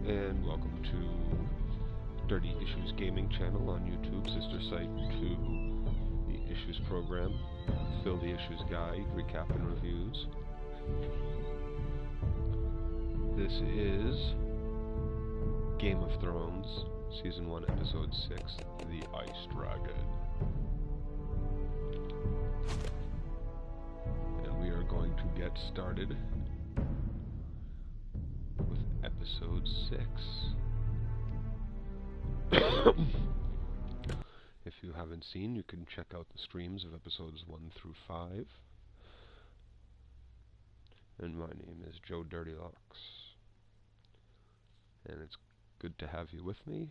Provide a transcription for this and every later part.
and welcome to Dirty Issues Gaming channel on YouTube, sister site to the Issues program, Phil the Issues Guy, recap and reviews. This is Game of Thrones, Season 1, Episode 6, The Ice Dragon. And we are going to get started with Episode 6. If you haven't seen, you can check out the streams of Episodes 1 through 5. And my name is Joe Dirtylockz. And it's good to have you with me.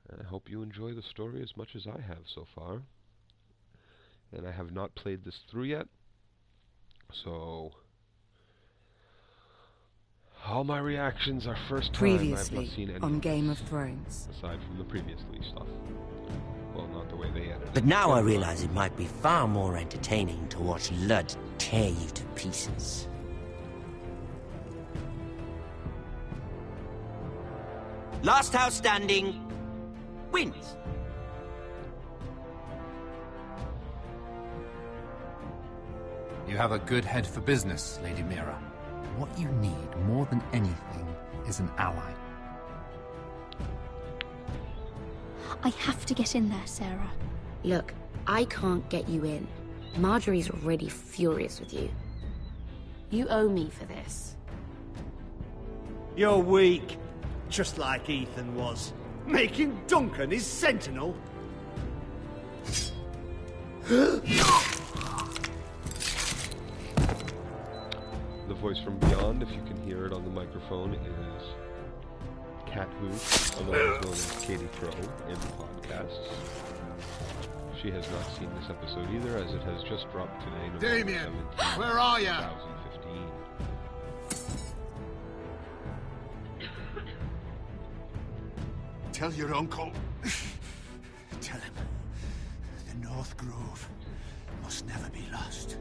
And I hope you enjoy the story as much as I have so far. And I have not played this through yet, so all my reactions are first time. Previously I've not seen any on Game of Thrones. aside from the previously stuff. Well, not the way they edited it. But now I realize it might be far more entertaining to watch Lud tear you to pieces. Last house standing wins. You have a good head for business, Lady Mira. What you need more than anything is an ally. I have to get in there, Sarah. Look, I can't get you in. Marjorie's already furious with you. You owe me for this. You're weak, just like Ethan was, making Duncan his sentinel. The voice from beyond, if you can hear it on the microphone, is Cat Who, otherwise known as Katie Crow in the podcasts. She has not seen this episode either, as it has just dropped today, November Damien, 17th, where are ya? 2015. Tell your uncle. Tell him the North Grove must never be lost.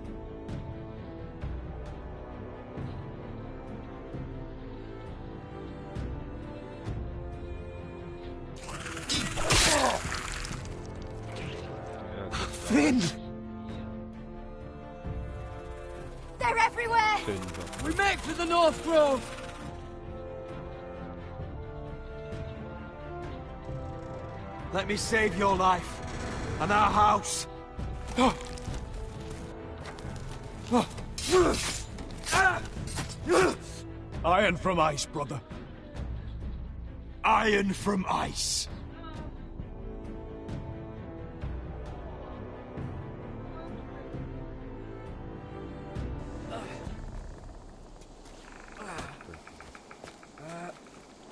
Finn! They're everywhere! We make for the North Grove! Let me save your life and our house. Iron from ice, brother. Iron from ice.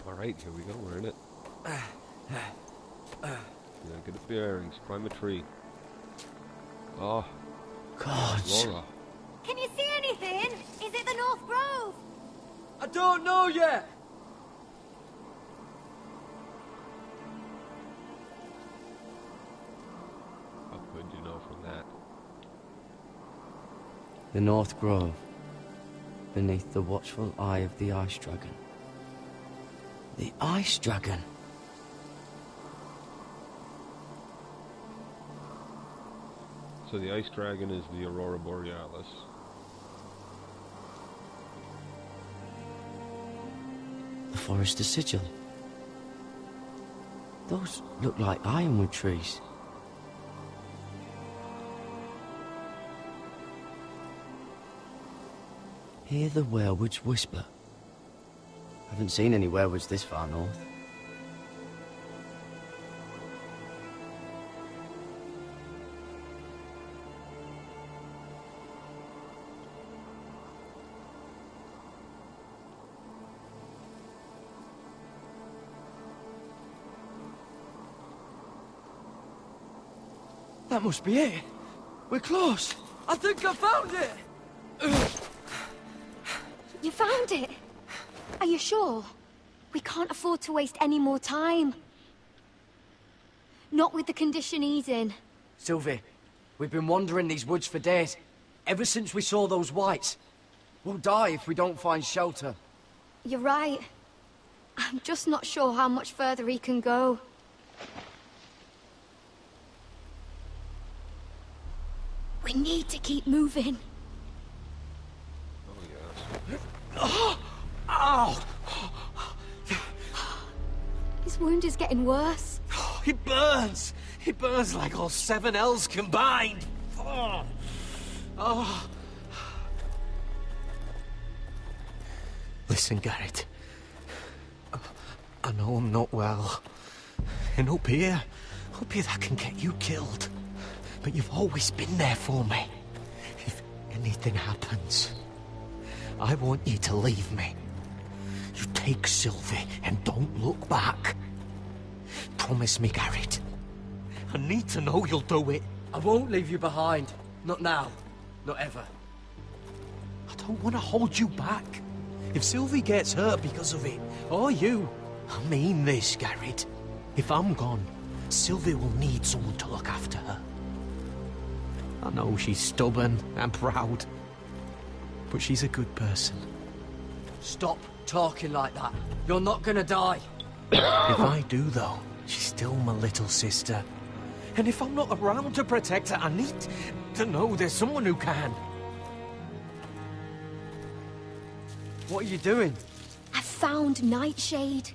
Alright, here we go, we're in it. Yeah, get the bearings, climb a tree. Oh, God. Laura. Can you see anything? Is it the North Grove? I don't know yet. How could you know from that? The North Grove, beneath the watchful eye of the Ice Dragon. The Ice Dragon. So the Ice Dragon is the Aurora Borealis. The Forester Sigil. Those look like ironwood trees. Hear the werewolves whisper. Haven't seen any werewolves this far north. That must be it. We're close. I think I found it. You found it? Are you sure? We can't afford to waste any more time. Not with the condition he's in. Sylvie, we've been wandering these woods for days. Ever since we saw those whites. We'll die if we don't find shelter. You're right. I'm just not sure how much further he can go. We need to keep moving. Oh, yes. Ow! His wound is getting worse. It burns! It burns like all 7 L's combined! Oh. Oh. Listen, Garrett. I know I'm not well. And up here that can get you killed. But you've always been there for me. If anything happens, I want you to leave me. You take Sylvie and don't look back. Promise me, Garrett. I need to know you'll do it. I won't leave you behind. Not now. Not ever. I don't want to hold you back. If Sylvie gets hurt because of it, or you, I mean this, Garrett. If I'm gone, Sylvie will need someone to look after her. I know she's stubborn and proud, but she's a good person. Stop talking like that. You're not gonna die. If I do, though, she's still my little sister. And if I'm not around to protect her, I need to know there's someone who can. What are you doing? I found Nightshade.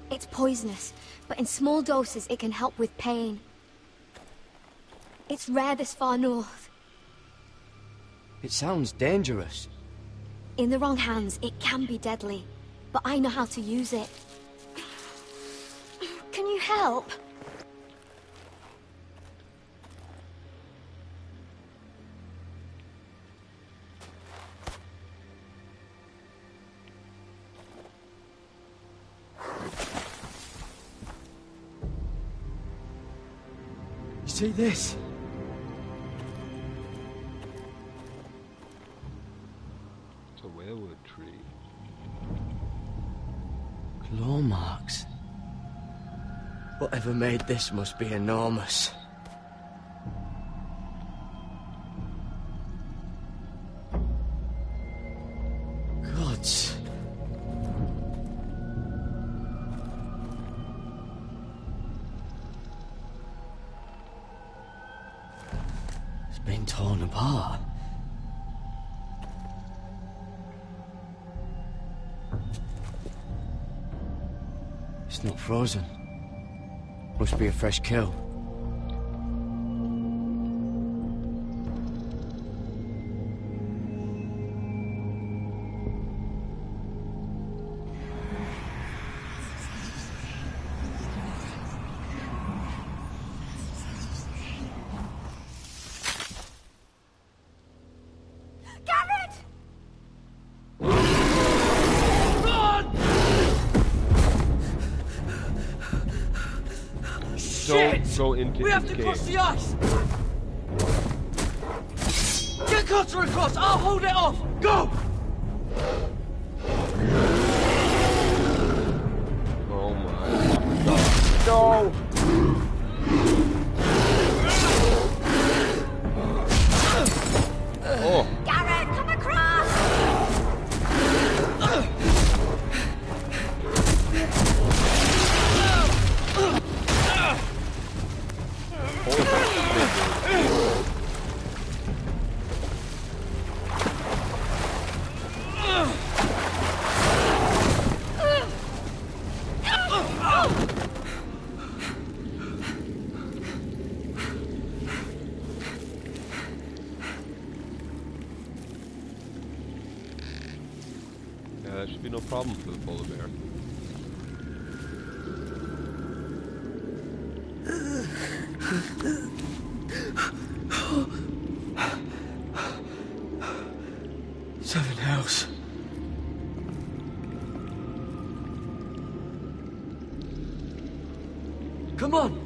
It's poisonous, but in small doses it can help with pain. It's rare this far north. It sounds dangerous. In the wrong hands, it can be deadly, but I know how to use it. Can you help? You see this? It's a weirwood tree. Claw marks. Whatever made this must be enormous. Gods. It's been torn apart. It's not frozen. Must be a fresh kill. Don't go into We have the to cross cave. the ice! Get Cutter across! I'll hold it off! Go! Oh my god. No! Oh. Garrett, come across! Yeah, that should be no problem for the polar bear. Seven Hells. Come on!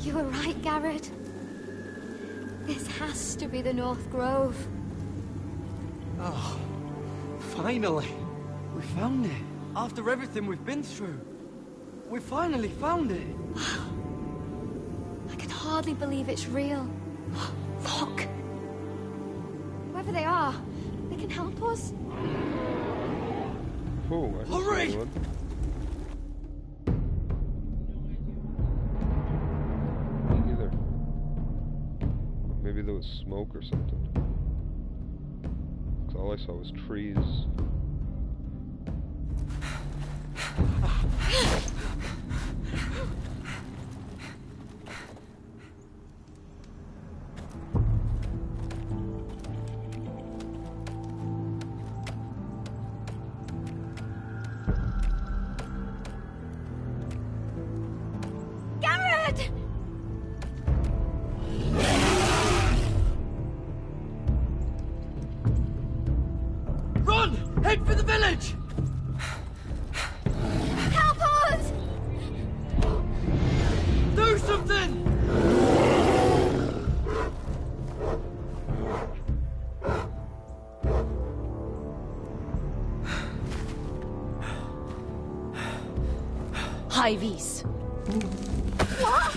You were right, Garrett. This has to be the North Grove. Oh, finally. We found it. After everything we've been through. We finally found it. I can hardly believe it's real. Look! Whoever they are, they can help us. Oh, I can Hurry! see one. Me neither. Maybe there was smoke or something. 'Cause all I saw was trees. Garrett! Run! Head for the village! Help us! Do something! Hivies. What?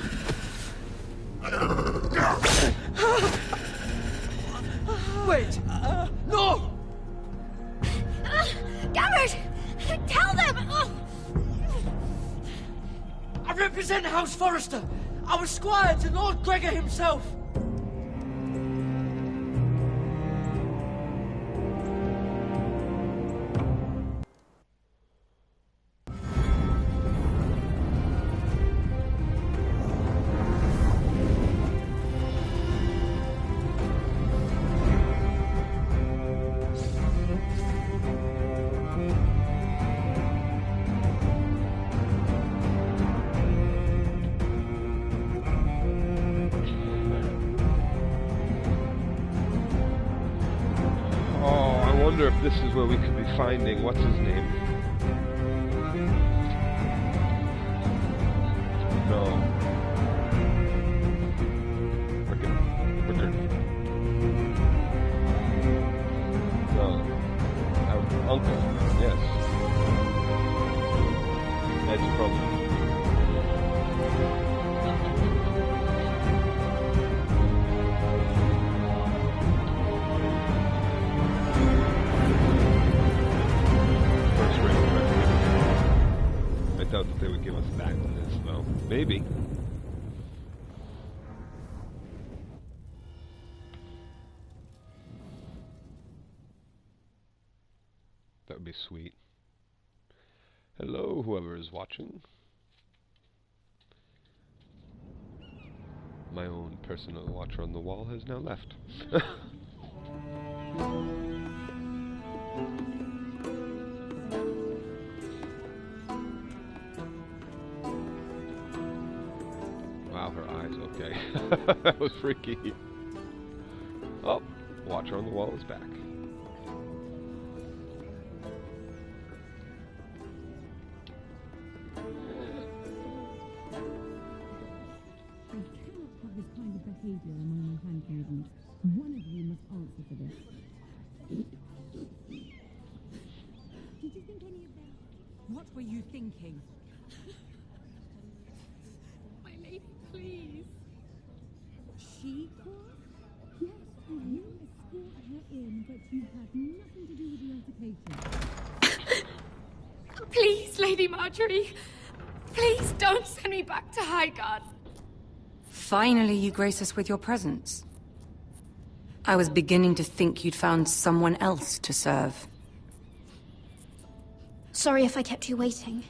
Wait! No! Garrett! Tell them! I represent House Forrester. I was squire to Lord Gregor himself. I wonder if this is where we could be finding what's his name. No. Rickard. No. Our uncle. Yes. Ed's brother. I doubt that they would give us that in this, though. Maybe. That would be sweet. Hello, whoever is watching. My own personal watcher on the wall has now left. Wow, her eyes, okay. That was freaky. Oh, watcher on the wall is back. Behavior among my handmaidens. One of you must answer for this. Did you think any of them? What were you thinking? My lady, please. She caused? Yes, you escort her in, but you had nothing to do with the altercation. Please, Lady Marjorie. Please don't send me back to Highgarden. Finally, you grace us with your presence. I was beginning to think you'd found someone else to serve. Sorry if I kept you waiting.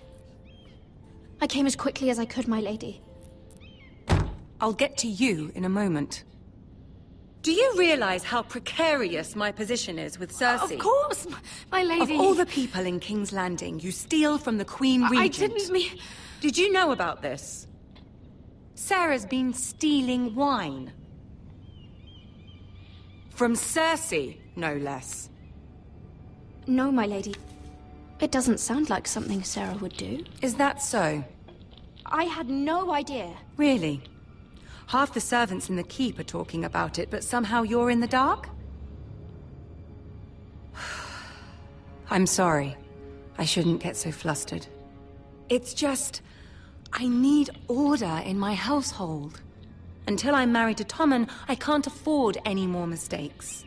I came as quickly as I could, my lady. I'll get to you in a moment. Do you realize how precarious my position is with Cersei? Of course, my lady. Of all the people in King's Landing, you steal from the Queen Regent. I didn't mean... Did you know about this? Sarah's been stealing wine. From Cersei, no less. No, my lady. It doesn't sound like something Sarah would do. Is that so? I had no idea. Really? Half the servants in the keep are talking about it, but somehow you're in the dark? I'm sorry. I shouldn't get so flustered. It's just... I need order in my household. Until I'm married to Tommen, I can't afford any more mistakes.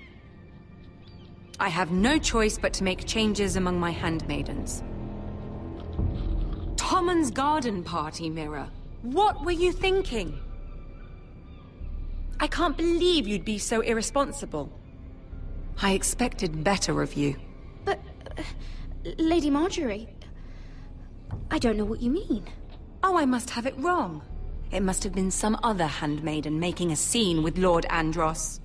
I have no choice but to make changes among my handmaidens. Tommen's garden party, Mira. What were you thinking? I can't believe you'd be so irresponsible. I expected better of you. But, Lady Marjorie, I don't know what you mean. Oh, I must have it wrong. It must have been some other handmaiden making a scene with Lord Andros.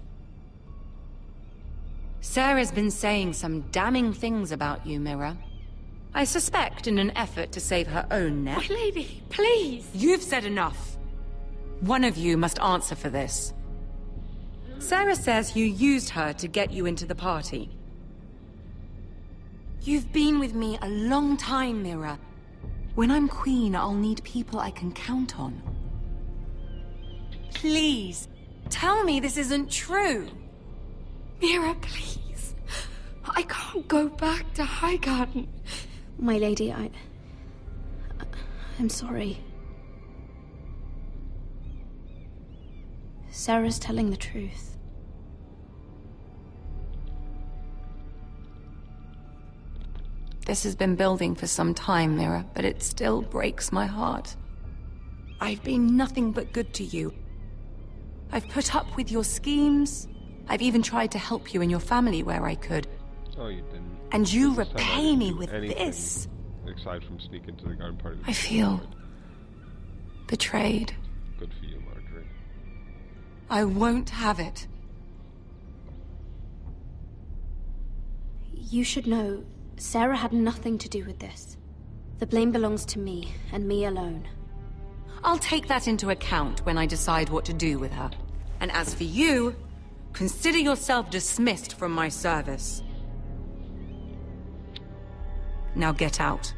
Sarah's been saying some damning things about you, Mira. I suspect in an effort to save her own neck. My lady, please! You've said enough. One of you must answer for this. Sarah says you used her to get you into the party. You've been with me a long time, Mira. When I'm queen, I'll need people I can count on. Please, tell me this isn't true. Mira, please. I can't go back to Highgarden. My lady, I'm sorry. Sarah's telling the truth. This has been building for some time, Mira, but it still breaks my heart. I've been nothing but good to you. I've put up with your schemes. I've even tried to help you and your family where I could. Oh, you didn't. And you repay me with this. Aside from sneaking to the garden party. I feel betrayed. Good for you, Marjorie. I won't have it. You should know, Sarah had nothing to do with this. The blame belongs to me, and me alone. I'll take that into account when I decide what to do with her. And as for you, consider yourself dismissed from my service. Now get out.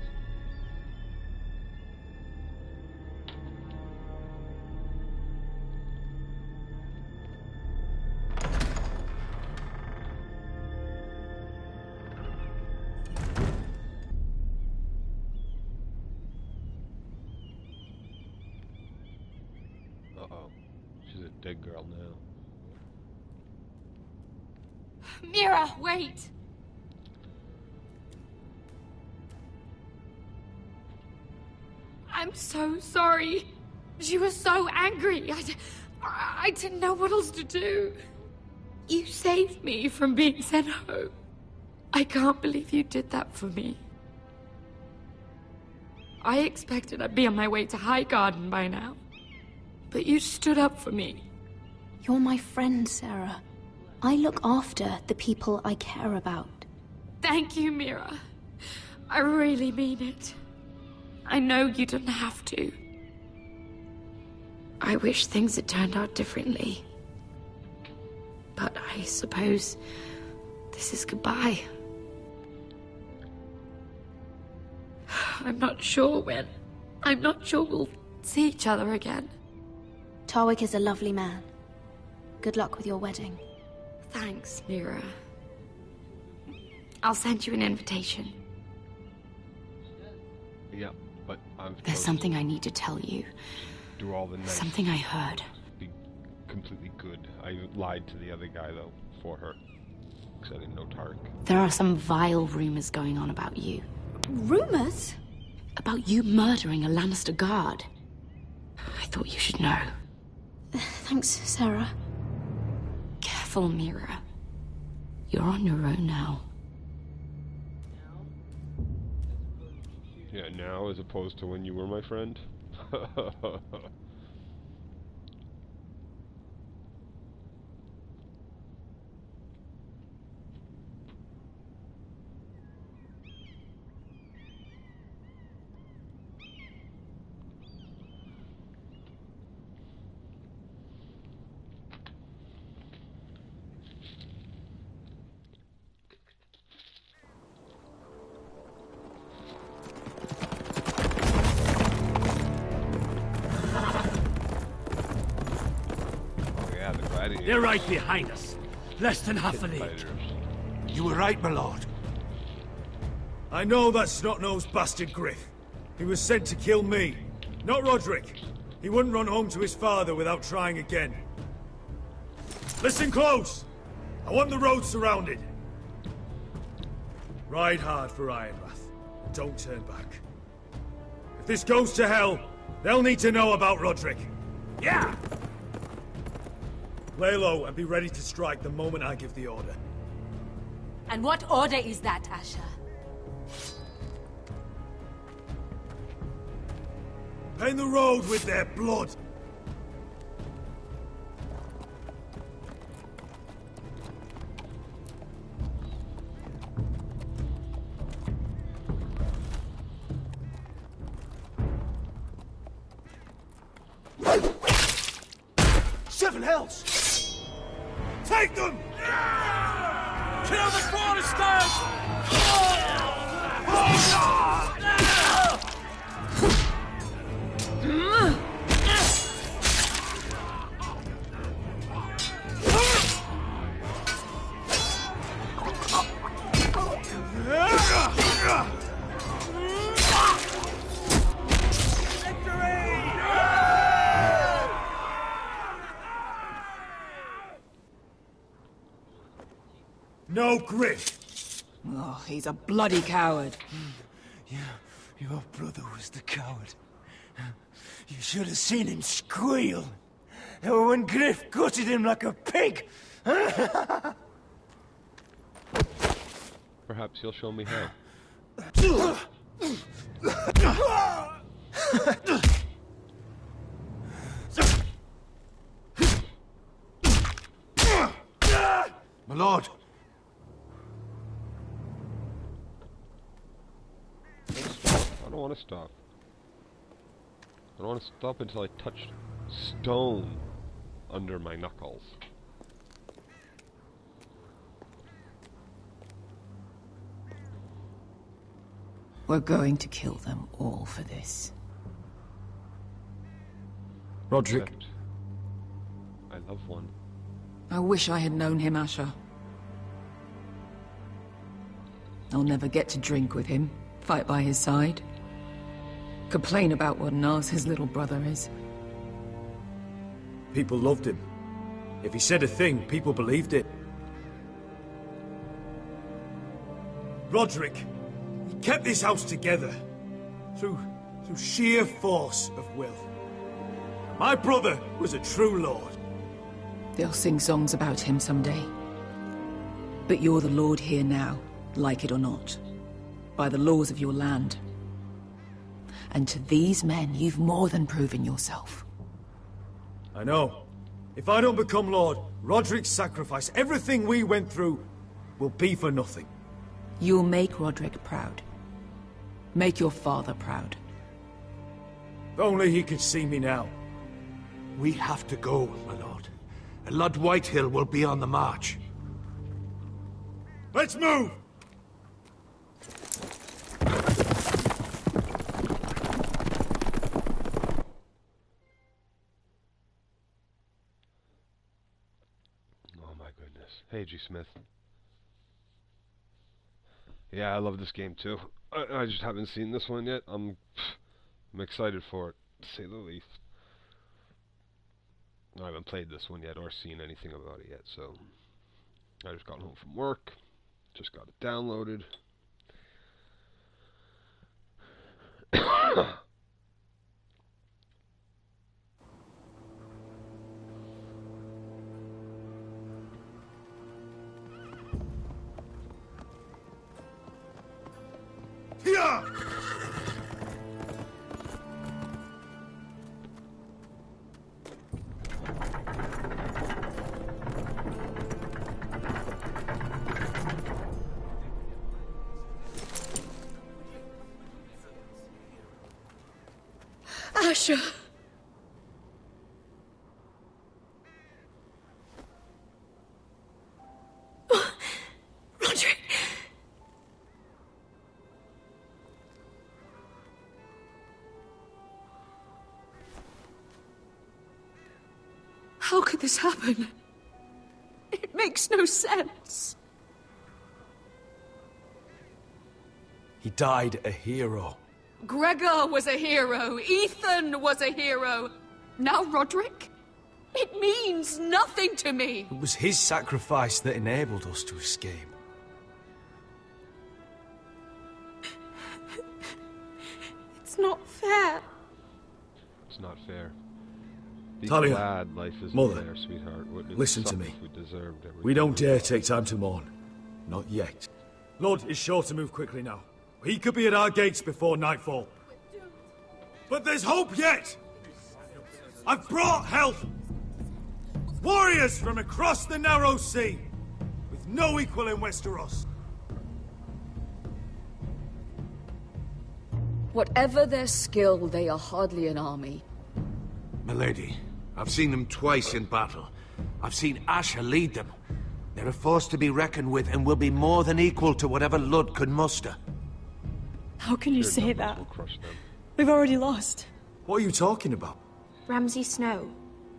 Uh-oh. She's a dead girl now. Mira, wait! I'm so sorry. She was so angry. I didn't know what else to do. You saved me from being sent home. I can't believe you did that for me. I expected I'd be on my way to Highgarden by now. But you stood up for me. You're my friend, Sarah. I look after the people I care about. Thank you, Mira. I really mean it. I know you didn't have to. I wish things had turned out differently. But I suppose this is goodbye. I'm not sure when. I'm not sure we'll see each other again. Tarwick is a lovely man. Good luck with your wedding. Thanks, Mira. I'll send you an invitation. Yeah, but There's something I need to tell you. Do all the nice. Something I heard. Be completely good. I lied to the other guy though for her, because I didn't know Tarek. There are some vile rumors going on about you. Rumors? About you murdering a Lannister guard. I thought you should know. Thanks, Sarah. Careful, Mira. You're on your own now. Yeah, now as opposed to when you were my friend. Yeah, the gladiators. They're right behind us. Less than half a league. Gladiators. You were right, my lord. I know that snot-nosed bastard Griff. He was sent to kill me, not Roderick. He wouldn't run home to his father without trying again. Listen close! I want the road surrounded. Ride hard for Ironrath. Don't turn back. If this goes to hell, they'll need to know about Roderick. Yeah! Lay low and be ready to strike the moment I give the order. And what order is that, Asher? Paint the road with their blood. Seven hells! Take them! Kill the Foresters! No Griff! Oh, he's a bloody coward. Your brother was the coward. You should have seen him squeal. When Griff gutted him like a pig. Perhaps you'll show me how. My lord. I don't want to stop. I don't want to stop until I touch stone under my knuckles. We're going to kill them all for this. Roderick. Except I love one. I wish I had known him, Asher. I'll never get to drink with him, fight by his side, complain about what an arse his little brother is. People loved him. If he said a thing, people believed it. Roderick, he kept this house together through sheer force of will. My brother was a true lord. They'll sing songs about him someday. But you're the lord here now, like it or not, by the laws of your land. And to these men, you've more than proven yourself. I know. If I don't become lord, Roderick's sacrifice, everything we went through, will be for nothing. You'll make Roderick proud. Make your father proud. If only he could see me now. We have to go, my lord. Lord Whitehill will be on the march. Let's move! Oh my goodness. Hey, G. Smith. Yeah, I love this game too. I just haven't seen this one yet. I'm excited for it, to say the least. I haven't played this one yet or seen anything about it yet, so I just got home from work, just got it downloaded. Yeah! Asher. Roderick. How could this happen? It makes no sense. He died a hero. Gregor was a hero. Ethan was a hero. Now Roderick? It means nothing to me. It was his sacrifice that enabled us to escape. It's not fair. It's not fair. Be Talia, glad life isn't Mother, fair, sweetheart. Wouldn't it listen to suck me. if we deserved everything? We don't dare take time to mourn. Not yet. Lord is sure to move quickly now. He could be at our gates before nightfall. But there's hope yet! I've brought help! Warriors from across the narrow sea, with no equal in Westeros. Whatever their skill, they are hardly an army. Milady, I've seen them twice in battle. I've seen Asher lead them. They're a force to be reckoned with and will be more than equal to whatever Lud could muster. How can you say that? We've already lost. What are you talking about? Ramsay Snow.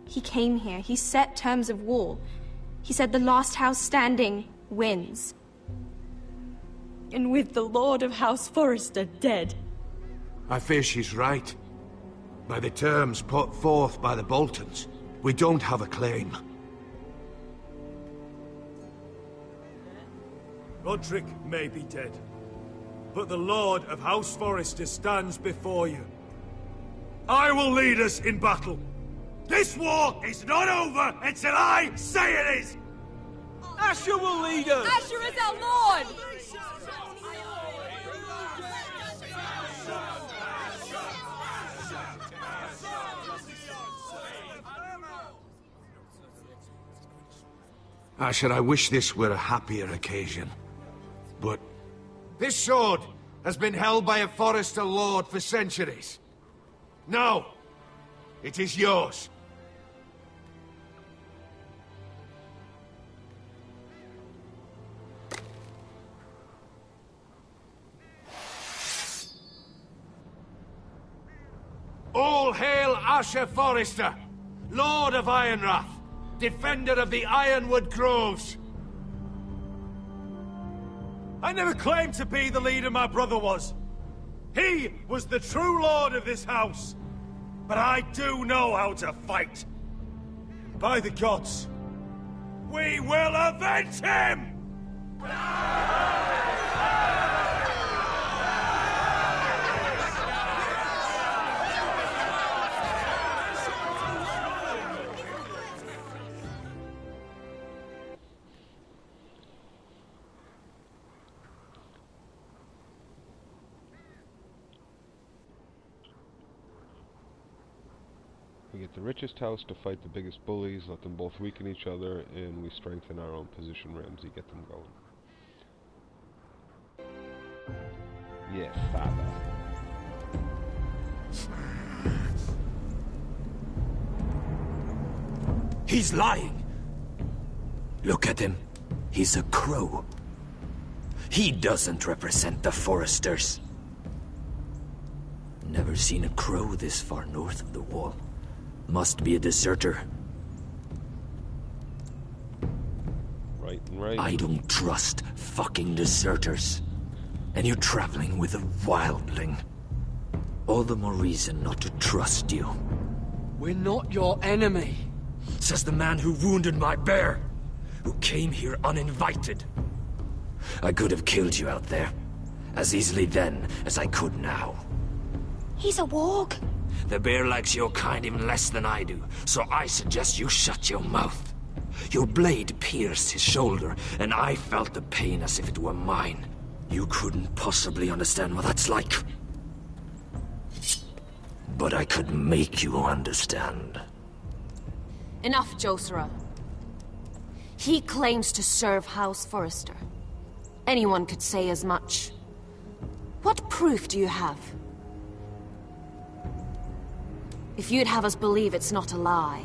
He came here. He set terms of war. He said the last house standing wins. And with the Lord of House Forrester dead. I fear she's right. By the terms put forth by the Boltons, we don't have a claim. Roderick may be dead, but the Lord of House Forrester stands before you. I will lead us in battle. This war is not over until I say it is! Asher will lead us! Asher is our Lord! Asher, I wish this were a happier occasion. But this sword has been held by a Forrester lord for centuries. Now, it is yours. All hail Asher Forrester, Lord of Ironrath, defender of the Ironwood Groves. I never claimed to be the leader my brother was. He was the true lord of this house. But I do know how to fight. By the gods, we will avenge him! We get the richest house to fight the biggest bullies, let them both weaken each other, and we strengthen our own position. Ramsay, get them going. Yes, father. He's lying. Look at him. He's a crow. He doesn't represent the Foresters. Never seen a crow this far north of the wall. Must be a deserter. Right and right. I don't trust fucking deserters. And you're traveling with a wildling. All the more reason not to trust you. We're not your enemy. Says the man who wounded my bear. Who came here uninvited. I could have killed you out there. As easily then as I could now. He's a warg. The bear likes your kind even less than I do, so I suggest you shut your mouth. Your blade pierced his shoulder, and I felt the pain as if it were mine. You couldn't possibly understand what that's like. But I could make you understand. Enough, Josera. He claims to serve House Forrester. Anyone could say as much. What proof do you have? If you'd have us believe it's not a lie.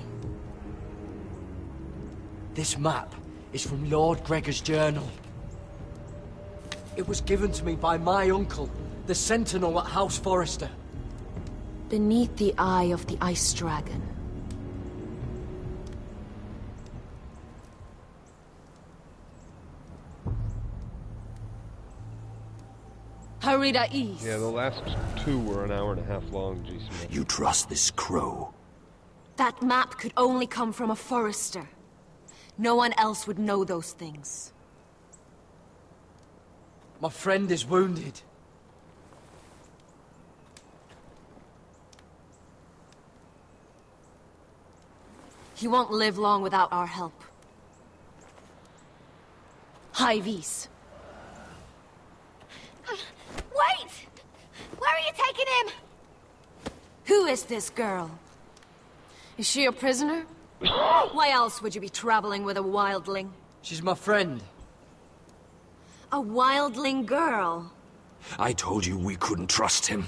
This map is from Lord Gregor's journal. It was given to me by my uncle, the Sentinel at House Forrester. Beneath the eye of the Ice Dragon. Hurry, Thais. Yeah, the last two were an hour and a half long, G. Smith. You trust this crow? That map could only come from a Forrester. No one else would know those things. My friend is wounded. He won't live long without our help. Hi, Vis. Wait! Where are you taking him? Who is this girl? Is she a prisoner? Why else would you be traveling with a wildling? She's my friend. A wildling girl? I told you we couldn't trust him.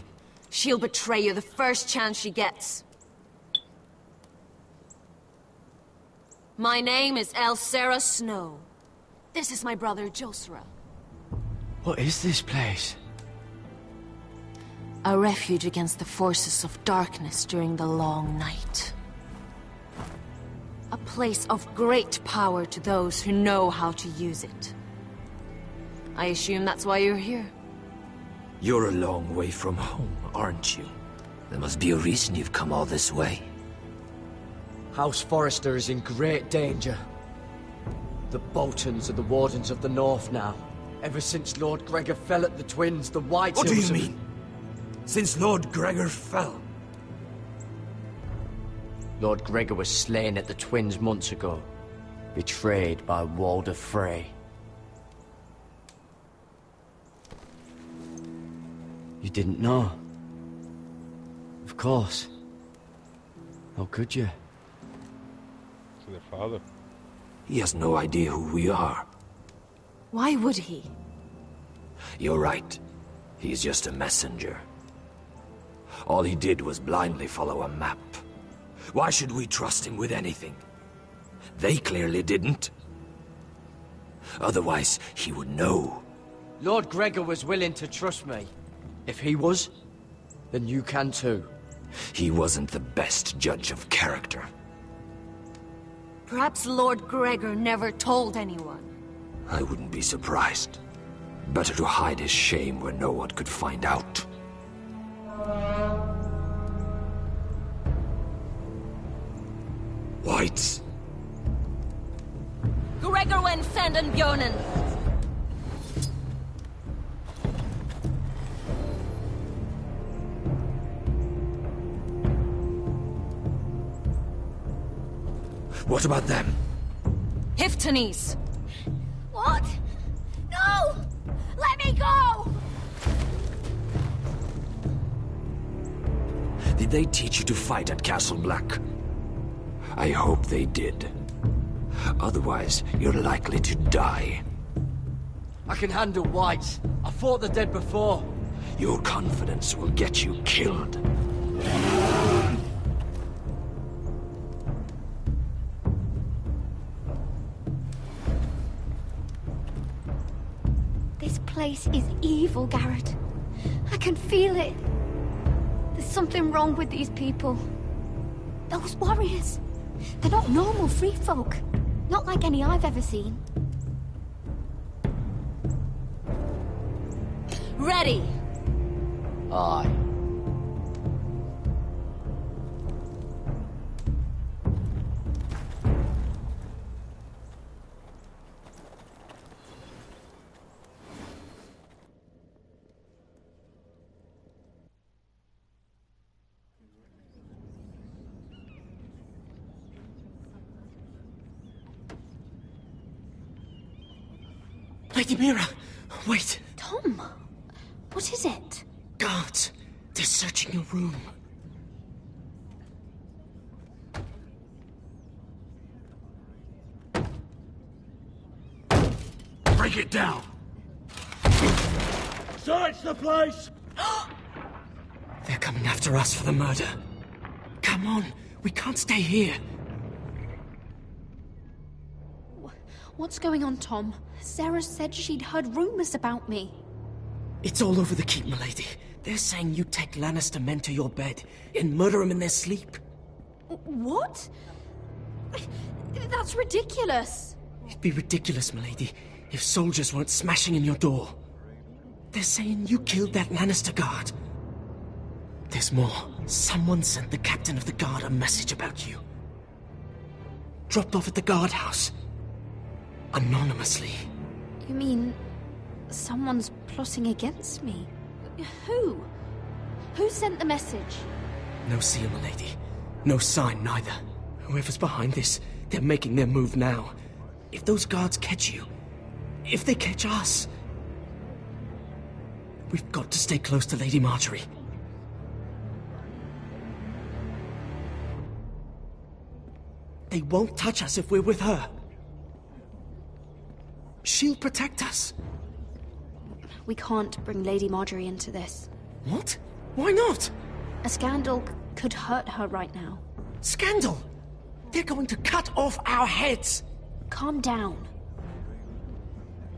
She'll betray you the first chance she gets. My name is Elsera Snow. This is my brother, Josra. What is this place? A refuge against the forces of darkness during the long night. A place of great power to those who know how to use it. I assume that's why you're here. You're a long way from home, aren't you? There must be a reason you've come all this way. House Forrester is in great danger. The Boltons are the Wardens of the North now. Ever since Lord Gregor fell at the Twins, the White What do Hills you mean? Since Lord Gregor fell? Lord Gregor was slain at the Twins months ago. Betrayed by Walder Frey. You didn't know? Of course. How could you? To their father. He has no idea who we are. Why would he? You're right. He's just a messenger. All he did was blindly follow a map. Why should we trust him with anything? They clearly didn't. Otherwise, he would know. Lord Gregor was willing to trust me. If he was, then you can too. He wasn't the best judge of character. Perhaps Lord Gregor never told anyone. I wouldn't be surprised. Better to hide his shame where no one could find out. Whites. Gregor wen senden björnen. What about them? Hiftanis. What? No! Let me go! Did they teach you to fight at Castle Black? I hope they did. Otherwise, you're likely to die. I can handle Whites. I fought the dead before. Your confidence will get you killed. This place is evil, Garrett. I can feel it. There's something wrong with these people. Those warriors. They're not normal free folk. Not like any I've ever seen. Ready! Aye. Lady Mira, wait. Tom, what is it? Guards, they're searching your room. Break it down! Search the place! They're coming after us for the murder. Come on, we can't stay here. What's going on, Tom? Sarah said she'd heard rumors about me. It's all over the keep, milady. They're saying you take Lannister men to your bed and murder them in their sleep. What? That's ridiculous. It'd be ridiculous, milady, if soldiers weren't smashing in your door. They're saying you killed that Lannister guard. There's more. Someone sent the captain of the guard a message about you. Dropped off at the guardhouse. Anonymously. You mean someone's plotting against me? Who? Who sent the message? No seal, milady. No sign, neither. Whoever's behind this, they're making their move now. If those guards catch you, if they catch us, we've got to stay close to Lady Marjorie. They won't touch us if we're with her. She'll protect us. We can't bring Lady Marjorie into this. What? Why not? A scandal could hurt her right now. Scandal? They're going to cut off our heads. Calm down.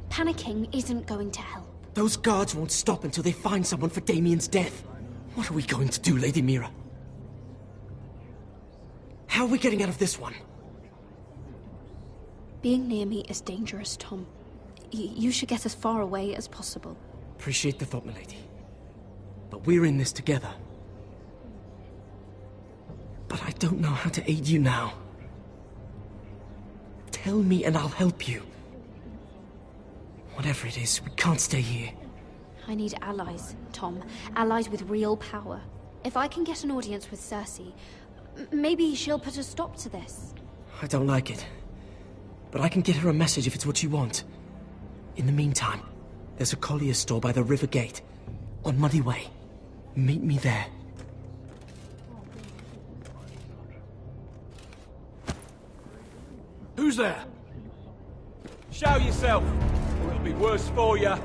Panicking isn't going to help. Those guards won't stop until they find someone for Damien's death. What are we going to do, Lady Mira? How are we getting out of this one? Being near me is dangerous, Tom. You should get as far away as possible. Appreciate the thought, milady. But we're in this together. But I don't know how to aid you now. Tell me and I'll help you. Whatever it is, we can't stay here. I need allies, Tom. Allies with real power. If I can get an audience with Cersei, maybe she'll put a stop to this. I don't like it. But I can get her a message if it's what you want. In the meantime, there's a collier's store by the river gate. On Muddy Way. Meet me there. Who's there? Show yourself, or it'll be worse for you.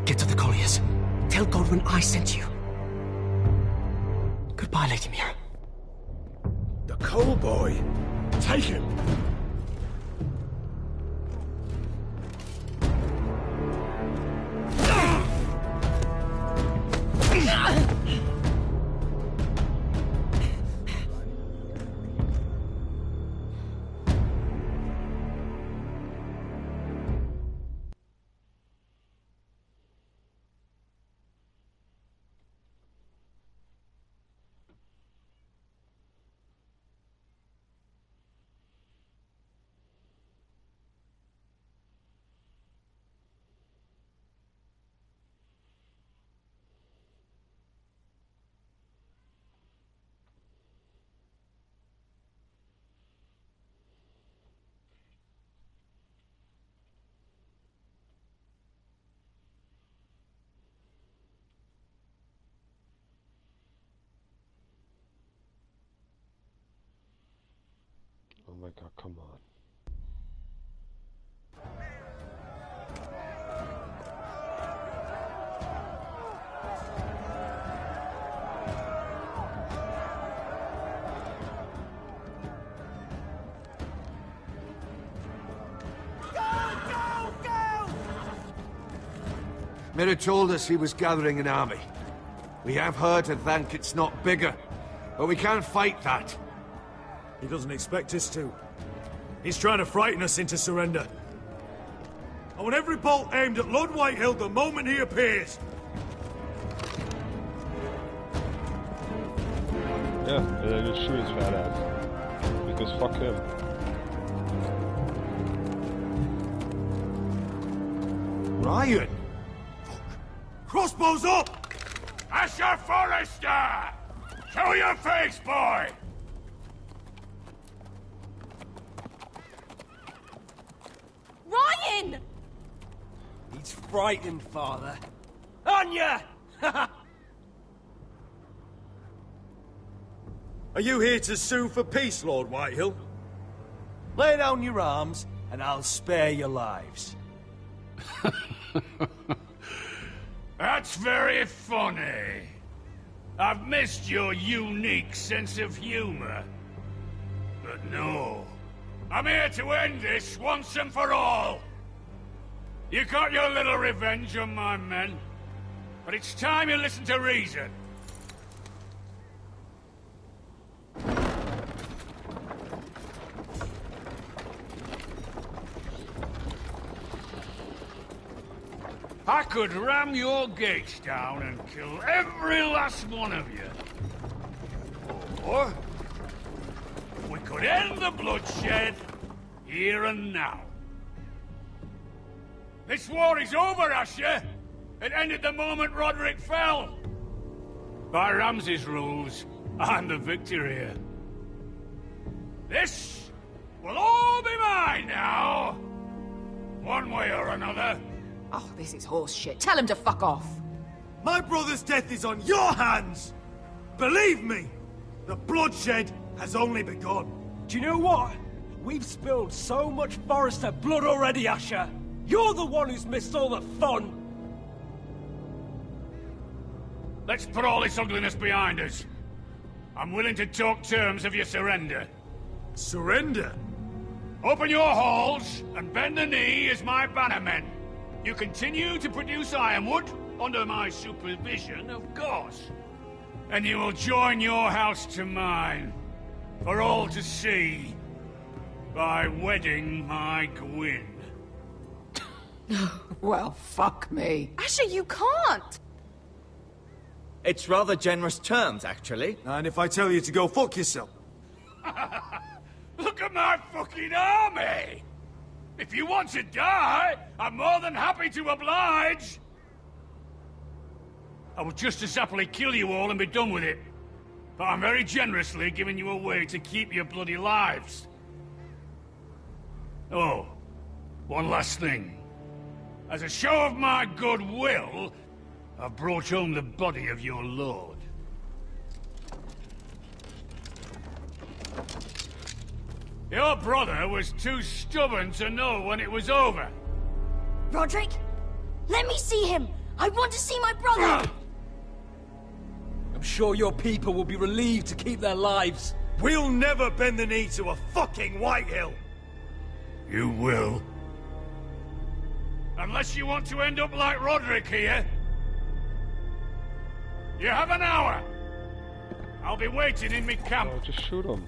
Get to the colliers. Tell Godwin I sent you. Goodbye, Lady Mira. The coal boy. Take him. Oh my god, come on. Mira told us he was gathering an army. We have her to thank it's not bigger, but we can't fight that. He doesn't expect us to. He's trying to frighten us into surrender. I want every bolt aimed at Lord Whitehill the moment he appears. Yeah, and then just shoot his fat ass. Because fuck him. Ryan! Crossbows up! Asher Forrester! Show your face, boy! Ryan! He's frightened, father. On ya! Are you here to sue for peace, Lord Whitehill? Lay down your arms, and I'll spare your lives. That's very funny. I've missed your unique sense of humor. But no. I'm here to end this once and for all. You got your little revenge on my men, but it's time you listen to reason. I could ram your gates down and kill every last one of you. Or we could end the bloodshed here and now. This war is over, Asher. It ended the moment Roderick fell. By Ramsay's rules, I'm the victor here. This will all be mine now. One way or another. Oh, this is horse shit. Tell him to fuck off. My brother's death is on your hands! Believe me, the bloodshed has only begun. Do you know what? We've spilled so much Forrester blood already, Asher. You're the one who's missed all the fun. Let's put all this ugliness behind us. I'm willing to talk terms of your surrender. Surrender? Open your halls and bend the knee as my bannermen. You continue to produce ironwood, under my supervision, of course. And you will join your house to mine, for all to see, by wedding my Gwyn. Well, fuck me. Asher, you can't! It's rather generous terms, actually. And if I tell you to go fuck yourself? Look at my fucking army! If you want to die, I'm more than happy to oblige! I would just as happily kill you all and be done with it. But I'm very generously giving you a way to keep your bloody lives. Oh, one last thing. As a show of my goodwill, I've brought home the body of your lord. Your brother was too stubborn to know when it was over. Roderick, let me see him. I want to see my brother. I'm sure your people will be relieved to keep their lives. We'll never bend the knee to a fucking Whitehill. You will. Unless you want to end up like Roderick here. You have an hour. I'll be waiting in my camp. Oh, just shoot him.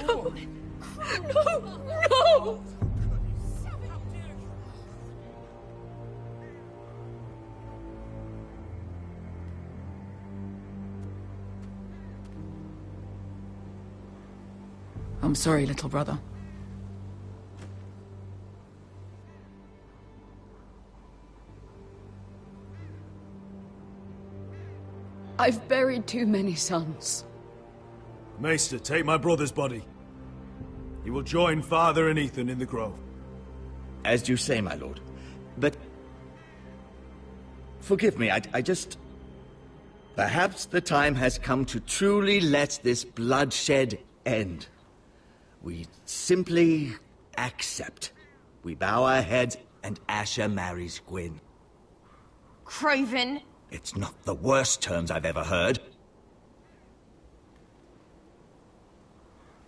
No! I'm sorry, little brother. I've buried too many sons. Maester, take my brother's body. He will join Father and Ethan in the grove. As you say, my lord. But... forgive me, I just... Perhaps the time has come to truly let this bloodshed end. We simply accept. We bow our heads and Asher marries Gwyn. Craven! It's not the worst terms I've ever heard.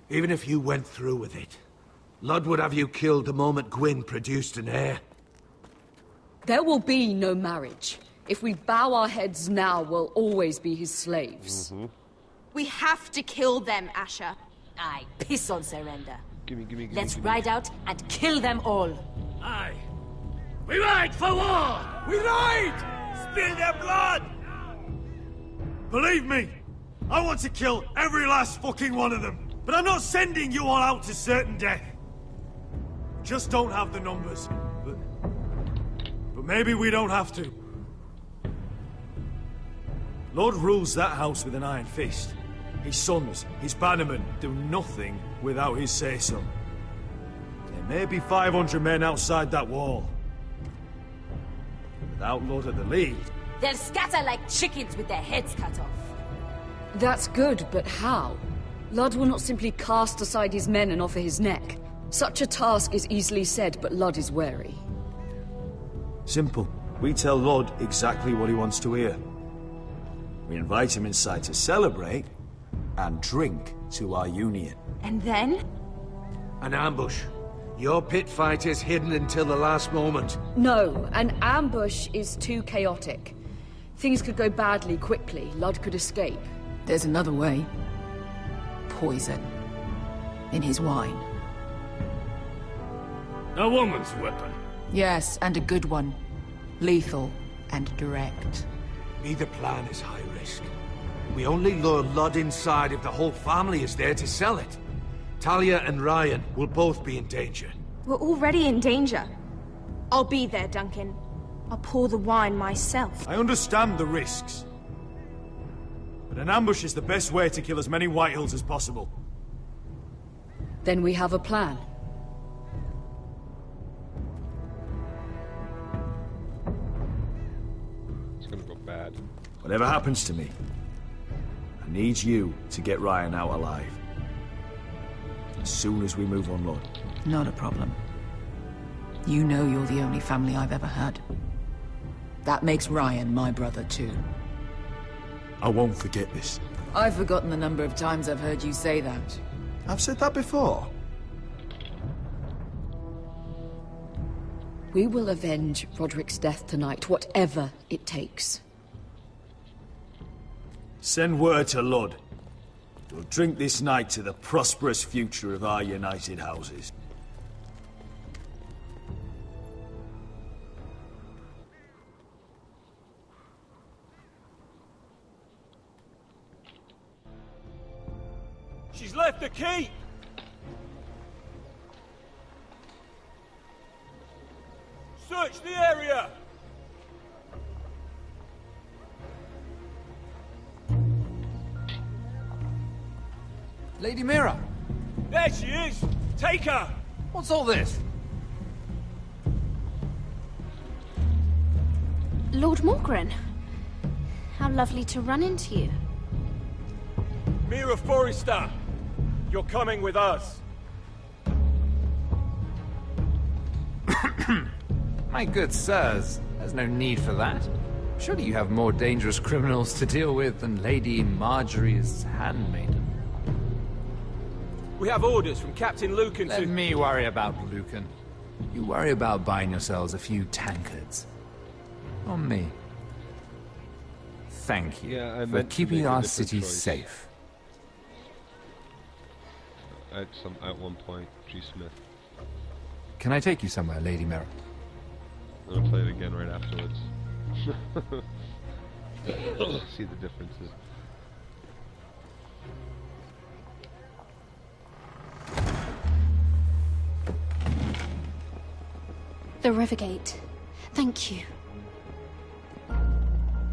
Even if you went through with it, Lud would have you killed the moment Gwyn produced an heir. There will be no marriage. If we bow our heads now, we'll always be his slaves. We have to kill them, Asher. Aye, piss on surrender. Gimme. Let's ride out and kill them all. Aye. We ride for war! We ride! Spill their blood! Believe me, I want to kill every last fucking one of them. But I'm not sending you all out to certain death. Just don't have the numbers. But maybe we don't have to. Lord rules that house with an iron fist. His sons, his bannermen, do nothing without his say-so. There may be 500 men outside that wall. Without Lord at the lead... They'll scatter like chickens with their heads cut off. That's good, but how? Ludd will not simply cast aside his men and offer his neck. Such a task is easily said, but Ludd is wary. Simple. We tell Lord exactly what he wants to hear. We invite him inside to celebrate, and drink to our union. And then? An ambush. Your pit fight is hidden until the last moment. No, an ambush is too chaotic. Things could go badly quickly. Ludd could escape. There's another way. Poison. In his wine. A woman's weapon. Yes, and a good one. Lethal and direct. Either plan is high risk. We only lure Ludd inside if the whole family is there to sell it. Talia and Ryan will both be in danger. We're already in danger. I'll be there, Duncan. I'll pour the wine myself. I understand the risks. But an ambush is the best way to kill as many Whitehills as possible. Then we have a plan. It's gonna go bad. Whatever happens to me, I need you to get Ryan out alive. As soon as we move on, Lord. Not a problem. You know you're the only family I've ever had. That makes Ryan my brother too. I won't forget this. I've forgotten the number of times I've heard you say that. I've said that before. We will avenge Roderick's death tonight, whatever it takes. Send word to Lud. We'll drink this night to the prosperous future of our united houses. She's left the keep! Search the area! Lady Mira! There she is! Take her! What's all this? Lord Morgren. How lovely to run into you. Mira Forrester! You're coming with us. My good sirs, there's no need for that. Surely you have more dangerous criminals to deal with than Lady Marjorie's handmaiden. We have orders from Captain Lucan to... Let me worry about Lucan. You worry about buying yourselves a few tankards. On me. Thank you for keeping our city safe. At one point, G. Smith. Can I take you somewhere, Lady Mira? I'm gonna play it again right afterwards. See the differences. The Rivergate. Thank you.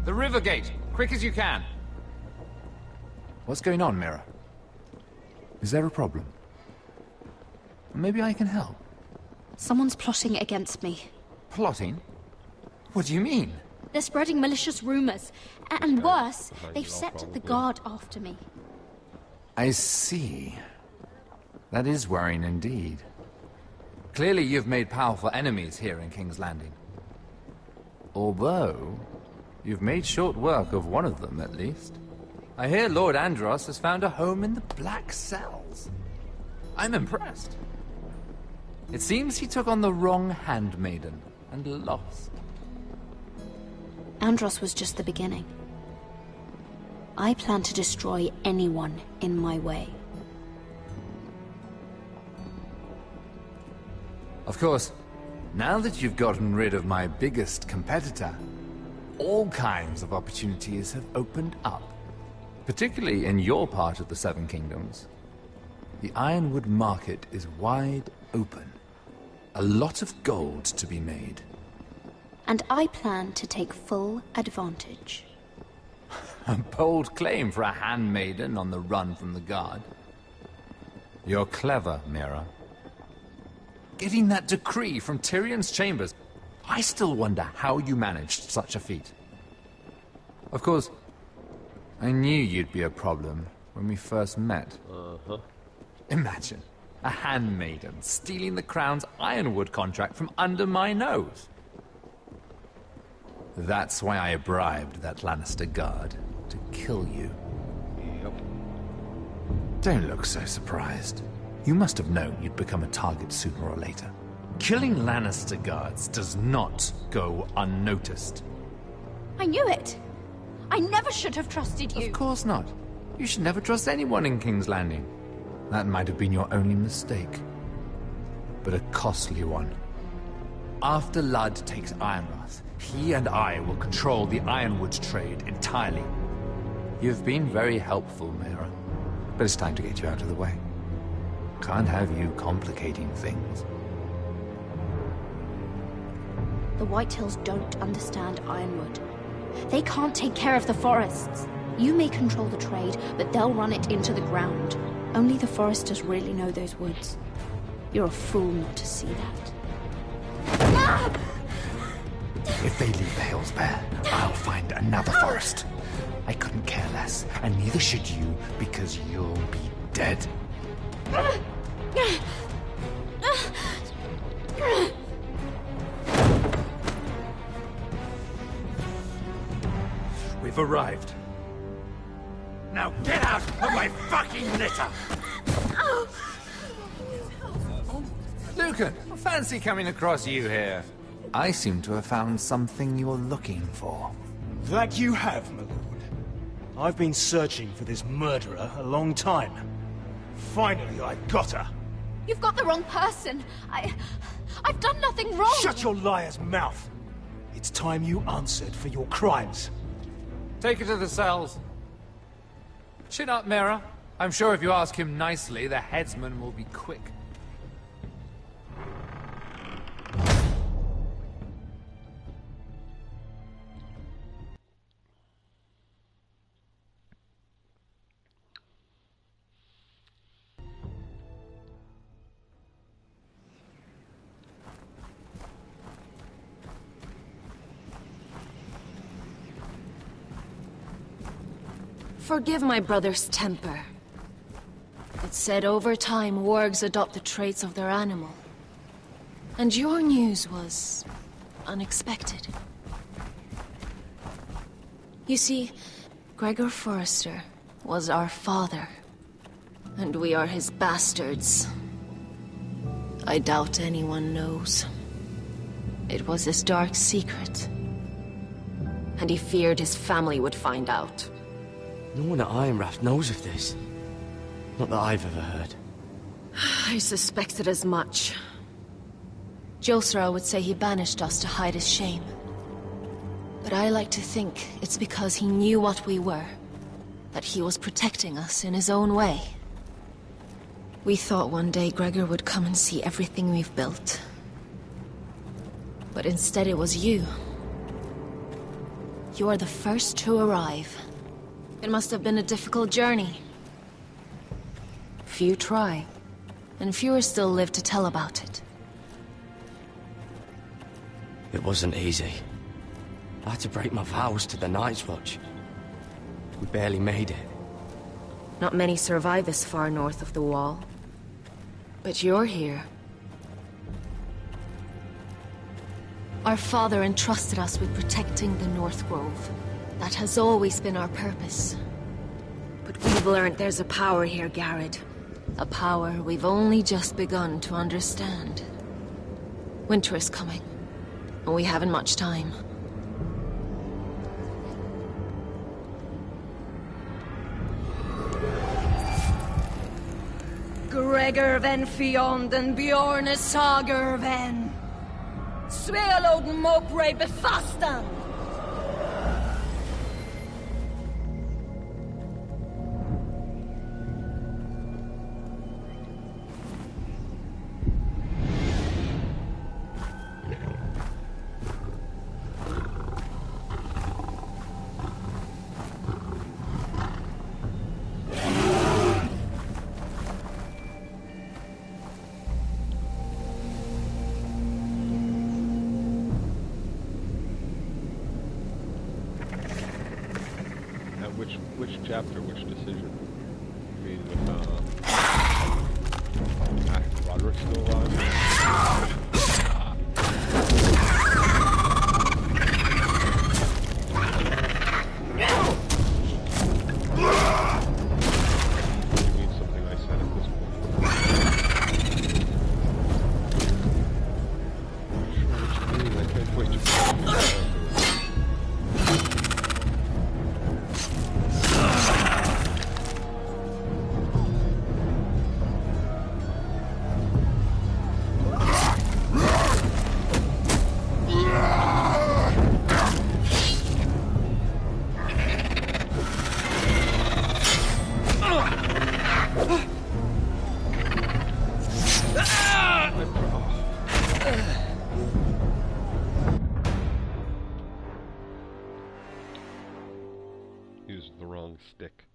The Rivergate! Quick as you can! What's going on, Mira? Is there a problem? Maybe I can help. Someone's plotting against me. Plotting? What do you mean? They're spreading malicious rumors. And worse, they've set the guard after me. I see. That is worrying indeed. Clearly you've made powerful enemies here in King's Landing. Although, you've made short work of one of them, at least. I hear Lord Andros has found a home in the Black Cells. I'm impressed. It seems he took on the wrong handmaiden and lost. Andros was just the beginning. I plan to destroy anyone in my way. Of course, now that you've gotten rid of my biggest competitor, all kinds of opportunities have opened up. Particularly in your part of the Seven Kingdoms. The Ironwood market is wide open. A lot of gold to be made. And I plan to take full advantage. A bold claim for a handmaiden on the run from the guard. You're clever, Mira. Getting that decree from Tyrion's chambers, I still wonder how you managed such a feat. Of course, I knew you'd be a problem when we first met. Uh-huh. Imagine, a handmaiden stealing the crown's ironwood contract from under my nose. That's why I bribed that Lannister guard to kill you. Yep. Don't look so surprised. You must have known you'd become a target sooner or later. Killing Lannister guards does not go unnoticed. I knew it. I never should have trusted you. Of course not. You should never trust anyone in King's Landing. That might have been your only mistake. But a costly one. After Ludd takes Ironrath, he and I will control the ironwood trade entirely. You've been very helpful, Mira. But it's time to get you out of the way. Can't have you complicating things. The Whitehills don't understand Ironwood. They can't take care of the forests. You may control the trade, but they'll run it into the ground. Only the foresters really know those woods. You're a fool not to see that. Ah! If they leave the hills bare, I'll find another forest. I couldn't care less, and neither should you, because you'll be dead. We've arrived. Now get out of my fucking litter! Lucan, fancy coming across you here. I seem to have found something you're looking for. That you have, my lord. I've been searching for this murderer a long time. Finally, I got her. You've got the wrong person. I've done nothing wrong. Shut your liar's mouth. It's time you answered for your crimes. Take her to the cells. Chin up, Mira. I'm sure if you ask him nicely, the headsman will be quick. Forgive my brother's temper. It's said over time wargs adopt the traits of their animal. And your news was unexpected. You see, Gregor Forrester was our father, and we are his bastards. I doubt anyone knows. It was his dark secret, and he feared his family would find out. No one at Ironrath knows of this. Not that I've ever heard. I suspected as much. Josra would say he banished us to hide his shame. But I like to think it's because he knew what we were. That he was protecting us in his own way. We thought one day Gregor would come and see everything we've built. But instead it was you. You are the first to arrive. It must have been a difficult journey. Few try, and fewer still live to tell about it. It wasn't easy. I had to break my vows to the Night's Watch. We barely made it. Not many survive this far north of the Wall. But you're here. Our father entrusted us with protecting the North Grove. That has always been our purpose. But we've learned there's a power here, Garrett. A power we've only just begun to understand. Winter is coming, and we haven't much time. Gregor ven Fionn and Bjorn Sager ven. Svealoden Mokre befastan. chapter? Which decision? I mean, with, Roderick still alive? Used the wrong stick.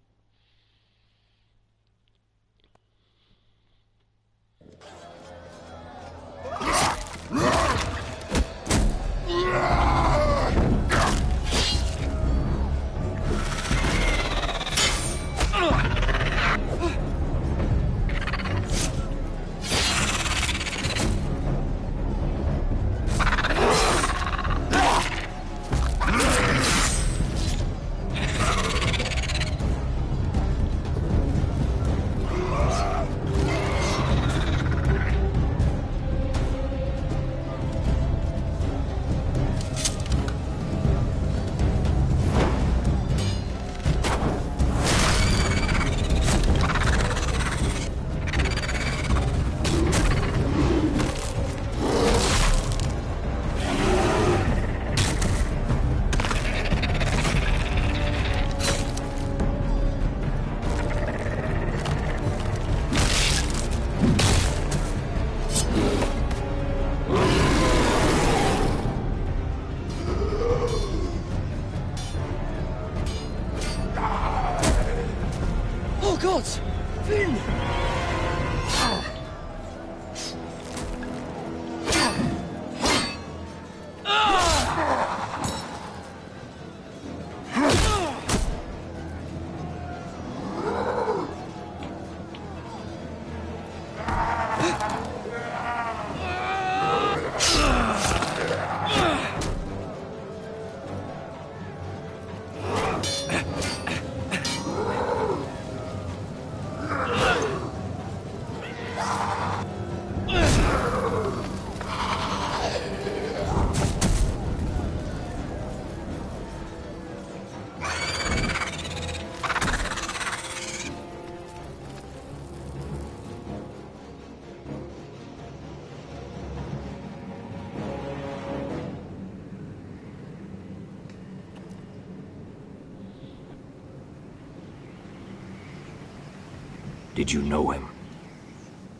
Did you know him?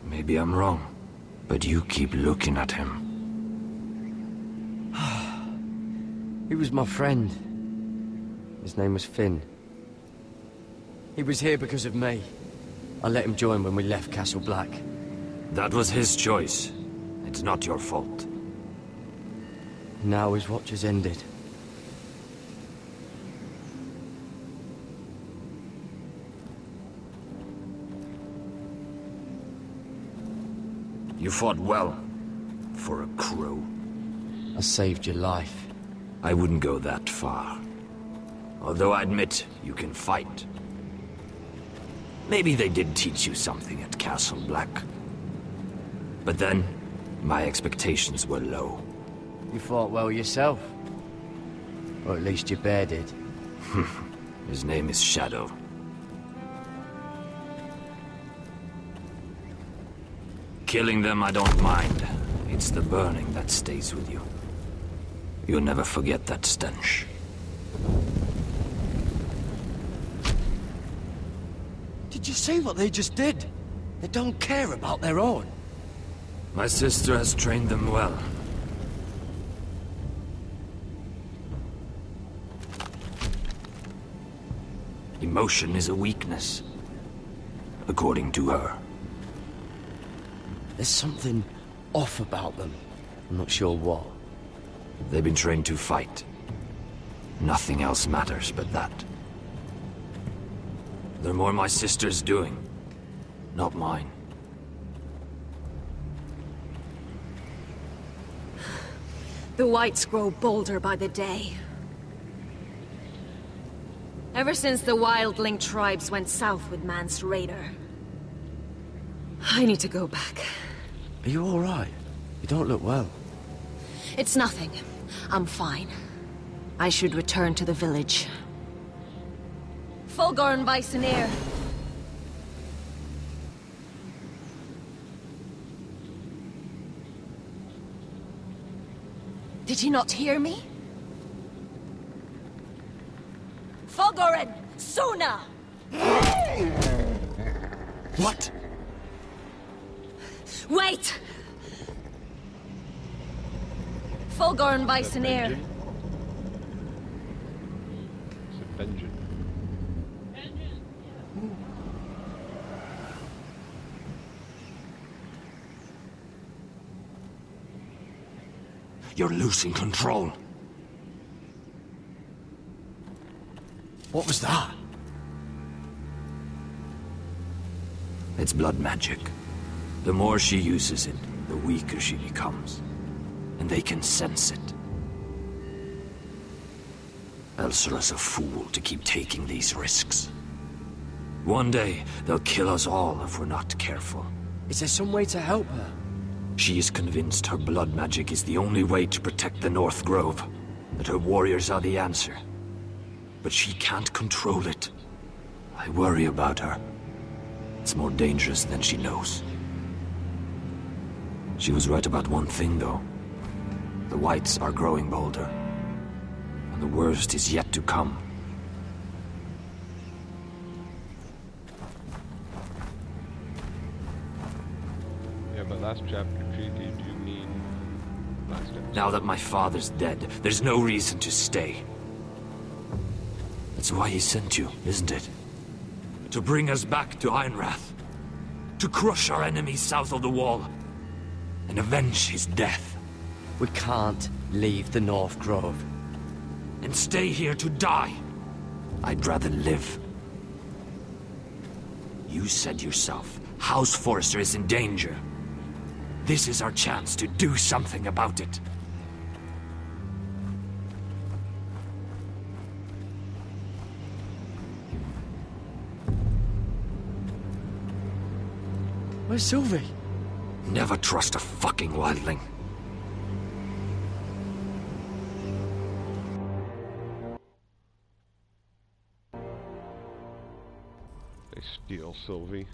Maybe I'm wrong, but you keep looking at him. He was my friend. His name was Finn. He was here because of me. I let him join when we left Castle Black. That was his choice. It's not your fault. Now his watch has ended. You fought well, for a crow. I saved your life. I wouldn't go that far. Although I admit, you can fight. Maybe they did teach you something at Castle Black. But then, my expectations were low. You fought well yourself. Or at least your bear did. His name is Shadow. Killing them I don't mind. It's the burning that stays with you. You'll never forget that stench. Did you see what they just did? They don't care about their own. My sister has trained them well. Emotion is a weakness, according to her. There's something off about them. I'm not sure what. They've been trained to fight. Nothing else matters but that. They're more my sister's doing, not mine. The Whites grow bolder by the day. Ever since the Wildling tribes went south with Mance Raider. I need to go back. Are you all right? You don't look well. It's nothing. I'm fine. I should return to the village. Fulgorn Vysenir. Did you not hear me? Fulgorn! Suna! What? Wait! Fulgorn Vysenir. Vengeance. You're losing control. What was that? It's blood magic. The more she uses it, the weaker she becomes. And they can sense it. Elsura's a fool to keep taking these risks. One day, they'll kill us all if we're not careful. Is there some way to help her? She is convinced her blood magic is the only way to protect the North Grove, that her warriors are the answer. But she can't control it. I worry about her. It's more dangerous than she knows. She was right about one thing, though. The Whites are growing bolder. And the worst is yet to come. Yeah, but last chapter, did you mean last episode? Now that my father's dead, there's no reason to stay. That's why he sent you, isn't it? To bring us back to Einrath. To crush our enemies south of the Wall. And avenge his death. We can't leave the North Grove. And stay here to die. I'd rather live. You said yourself, House Forrester is in danger. This is our chance to do something about it. Where's Sylvie? Never trust a fucking wildling. They steal Sylvie.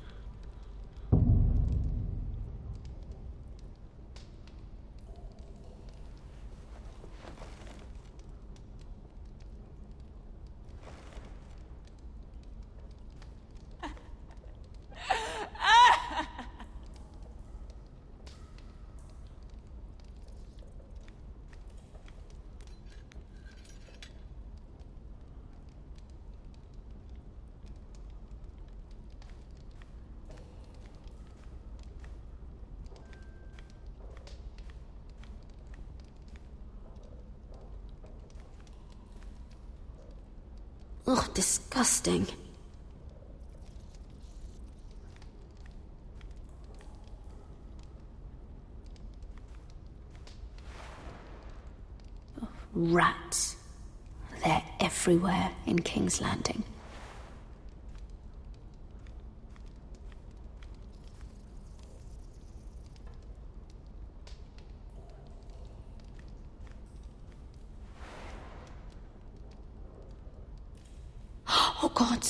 Ugh, disgusting. Oh, rats. They're everywhere in King's Landing. Oh God,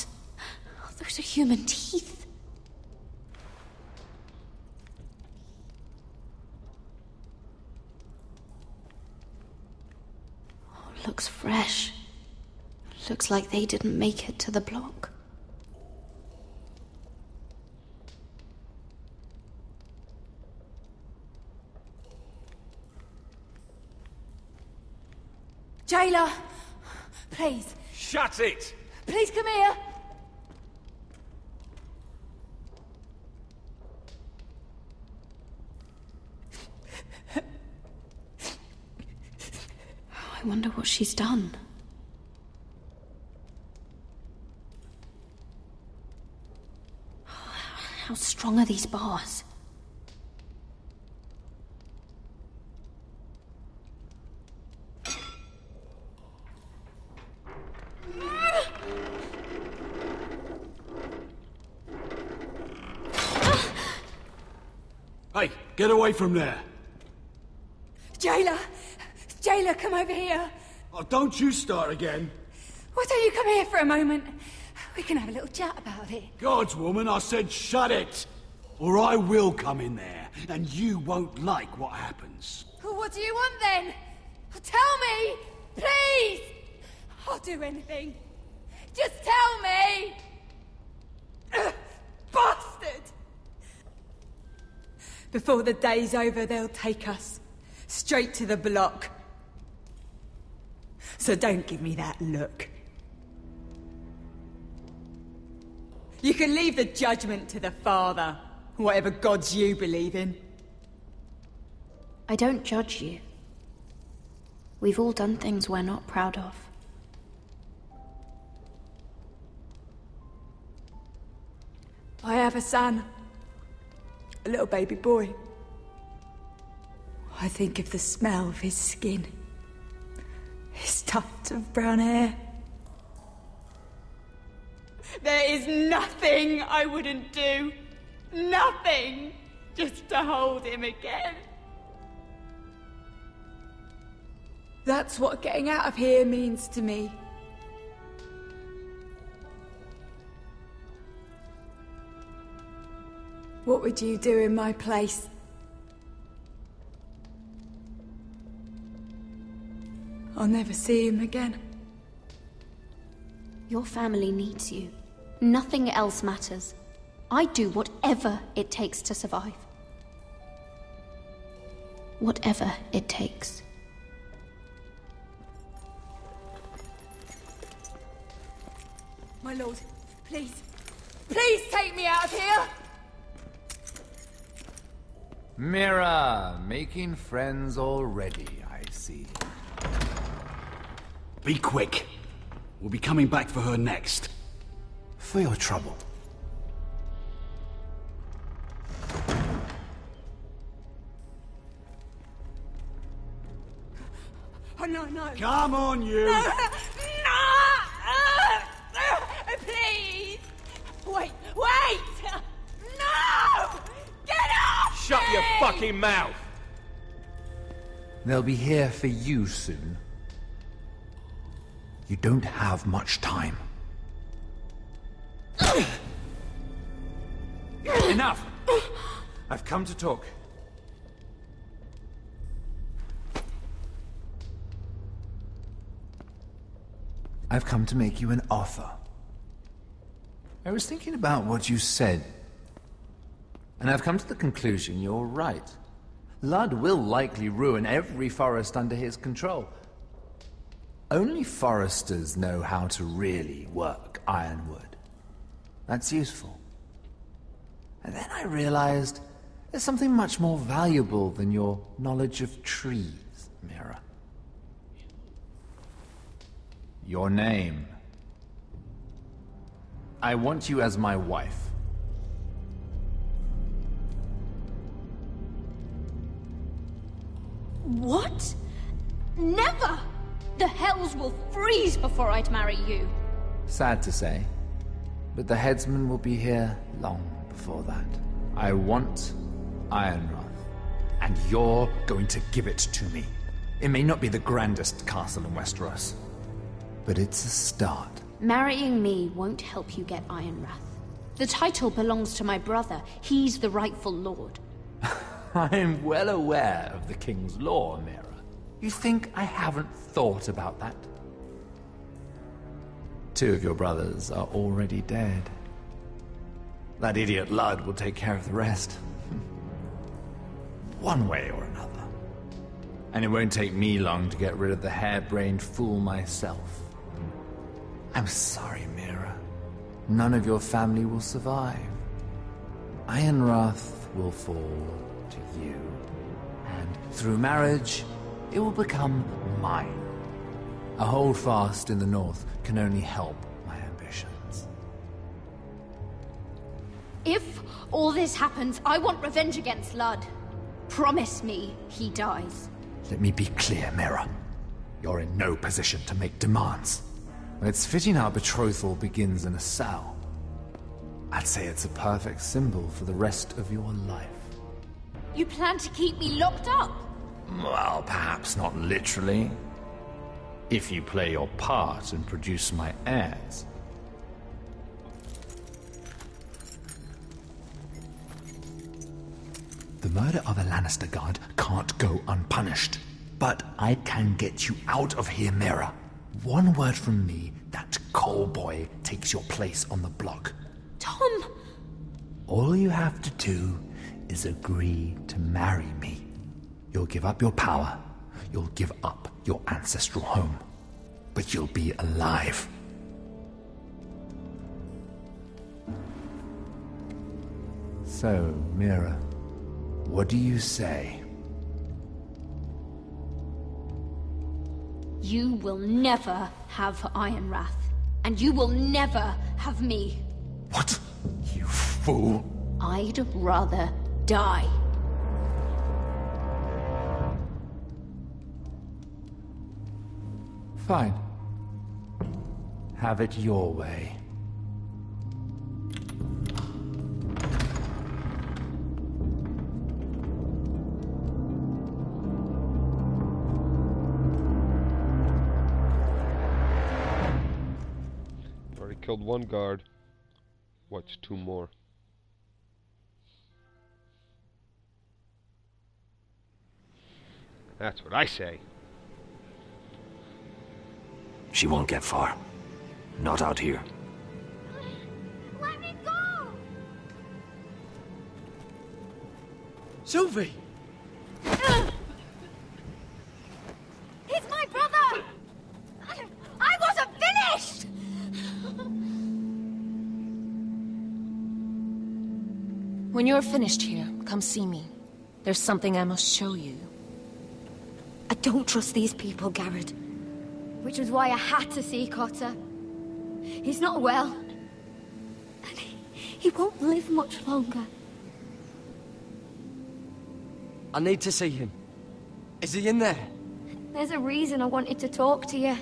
those are human teeth. Oh, looks fresh. Looks like they didn't make it to the block. Jailer, please. Shut it! Please come here. I wonder what she's done. How strong are these bars? Hey, get away from there. Jailer! Jailer, come over here. Oh, don't you start again. Why don't you come here for a moment? We can have a little chat about it. Gods, woman, I said shut it. Or I will come in there, and you won't like what happens. Well, what do you want then? Tell me! Please! I'll do anything. Just tell me! Bastard! Before the day's over, they'll take us. Straight to the block. So don't give me that look. You can leave the judgment to the Father, whatever gods you believe in. I don't judge you. We've all done things we're not proud of. I have a son. A little baby boy. I think of the smell of his skin. His tuft of brown hair. There is nothing I wouldn't do. Nothing. Just to hold him again. That's what getting out of here means to me. What would you do in my place? I'll never see him again. Your family needs you. Nothing else matters. I'd do whatever it takes to survive. Whatever it takes. My lord, please. Please take me out of here! Mira, making friends already, I see. Be quick. We'll be coming back for her next. For your trouble. Oh, no, no. Come on, you! No! Please! Wait! No! Get off! Shut me! your fucking mouth! They'll be here for you soon. You don't have much time. Enough! I've come to talk. I've come to make you an offer. I was thinking about what you said, and I've come to the conclusion you're right. Ludd will likely ruin every forest under his control. Only foresters know how to really work ironwood. That's useful. And then I realized there's something much more valuable than your knowledge of trees, Mira. Your name. I want you as my wife. What? Never! The hells will freeze before I'd marry you. Sad to say, but the headsman will be here long before that. I want Ironrath, and you're going to give it to me. It may not be the grandest castle in Westeros, but it's a start. Marrying me won't help you get Ironrath. The title belongs to my brother. He's the rightful lord. I'm well aware of the king's law, Mira. You think I haven't thought about that? 2 of your brothers are already dead. That idiot Ludd will take care of the rest. One way or another. And it won't take me long to get rid of the harebrained fool myself. I'm sorry, Mira. None of your family will survive. Ironrath will fall to you. And through marriage, it will become mine. A holdfast in the north can only help my ambitions. If all this happens, I want revenge against Ludd. Promise me he dies. Let me be clear, Mira. You're in no position to make demands. It's fitting our betrothal begins in a cell. I'd say it's a perfect symbol for the rest of your life. You plan to keep me locked up? Well, perhaps not literally. If you play your part and produce my heirs. The murder of a Lannister guard can't go unpunished. But I can get you out of here, Mira. One word from me, that coal boy takes your place on the block. Tom! All you have to do is agree to marry me. You'll give up your power. You'll give up your ancestral home. But you'll be alive. So, Mira, what do you say? You will never have Ironwrath. And you will never have me. What? You fool. I'd rather die. Fine. Have it your way. Already killed one guard. What's two more? That's what I say. She won't get far. Not out here. Let me go! Sylvie! He's my brother! I wasn't finished! When you're finished here, come see me. There's something I must show you. I don't trust these people, Garrett. Which was why I had to see Cotter. He's not well. And he won't live much longer. I need to see him. Is he in there? There's a reason I wanted to talk to you.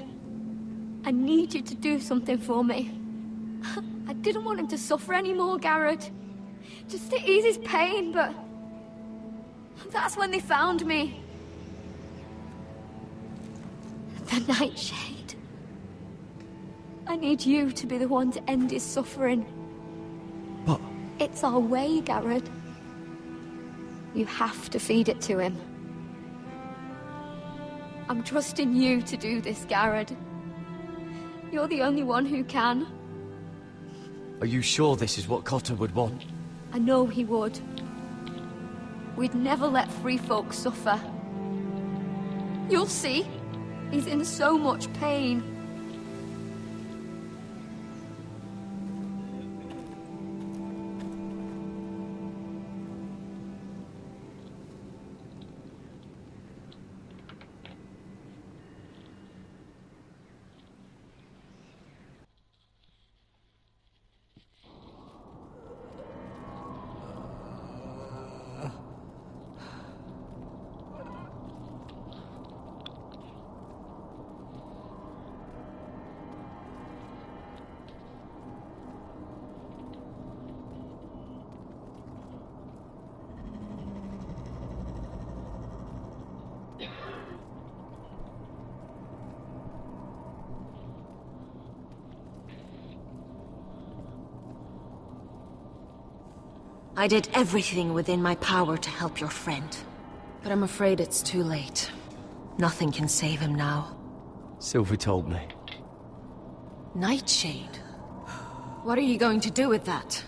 I need you to do something for me. I didn't want him to suffer anymore, Garrett. Just to ease his pain, but... that's when they found me. The Nightshade. I need you to be the one to end his suffering. What? It's our way, Garrett. You have to feed it to him. I'm trusting you to do this, Garrett. You're the only one who can. Are you sure this is what Cotter would want? I know he would. We'd never let free folk suffer. You'll see. He's in so much pain. I did everything within my power to help your friend. But I'm afraid it's too late. Nothing can save him now. Sylvie told me. Nightshade? What are you going to do with that?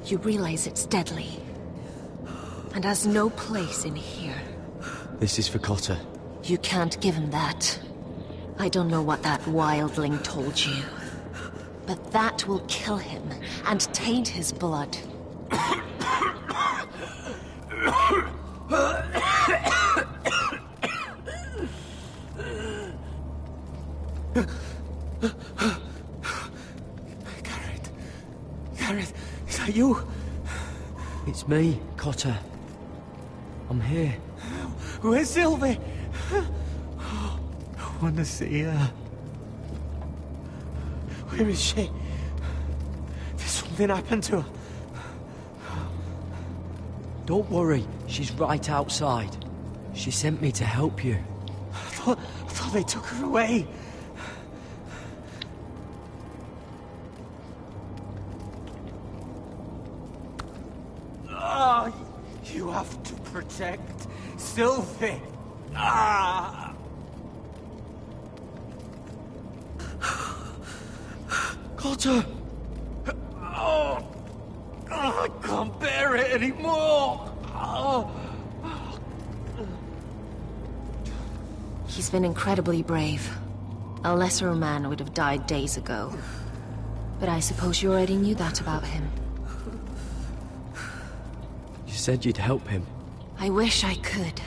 You realize it's deadly. And has no place in here. This is for Cotter. You can't give him that. I don't know what that wildling told you. But that will kill him and taint his blood. Garrett, is that you? It's me, Cotter. I'm here. Where's Sylvie? I want to see her. Where is she? Did something happen to her? Don't worry, she's right outside. She sent me to help you. I thought they took her away. Ah, you have to protect Sylvie. Ah. Cotter! Oh, I can't bear it anymore. Oh. He's been incredibly brave. A lesser man would have died days ago. But I suppose you already knew that about him. You said you'd help him. I wish I could.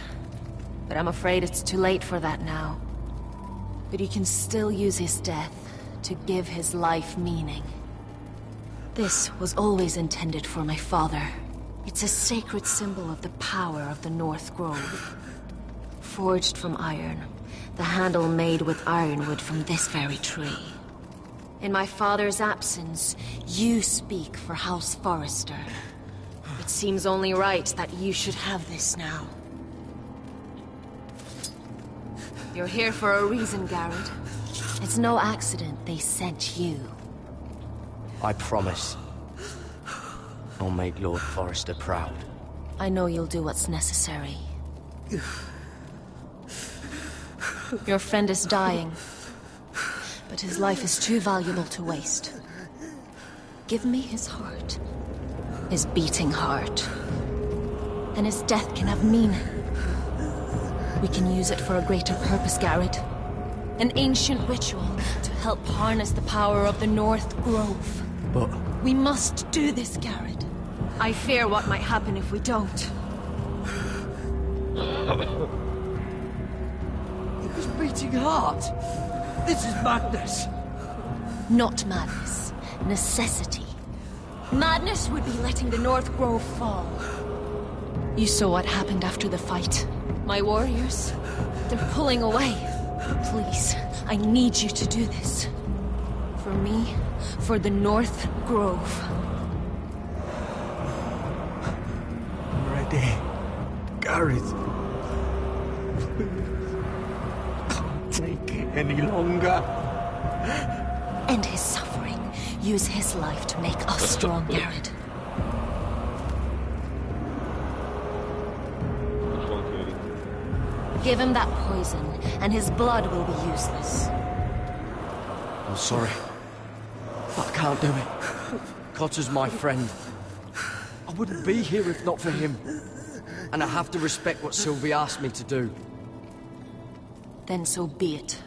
But I'm afraid it's too late for that now. But you can still use his death to give his life meaning. This was always intended for my father. It's a sacred symbol of the power of the North Grove. Forged from iron, the handle made with ironwood from this very tree. In my father's absence, you speak for House Forrester. It seems only right that you should have this now. You're here for a reason, Garrett. It's no accident they sent you. I promise. I'll make Lord Forrester proud. I know you'll do what's necessary. Your friend is dying, but his life is too valuable to waste. Give me his heart. His beating heart. Then his death can have meaning. We can use it for a greater purpose, Garrett. An ancient ritual to help harness the power of the North Grove. But... we must do this, Garrett. I fear what might happen if we don't. His beating heart! This is madness! Not madness. Necessity. Madness would be letting the North Grove fall. You saw what happened after the fight. My warriors, they're pulling away. Please, I need you to do this. For me, for the North Grove. I'm ready. Garrett. Can't take it any longer. End his suffering. Use his life to make us strong, Garrett. Give him that poison, and his blood will be useless. I'm sorry. But I can't do it. Cotter's my friend. I wouldn't be here if not for him. And I have to respect what Sylvie asked me to do. Then so be it.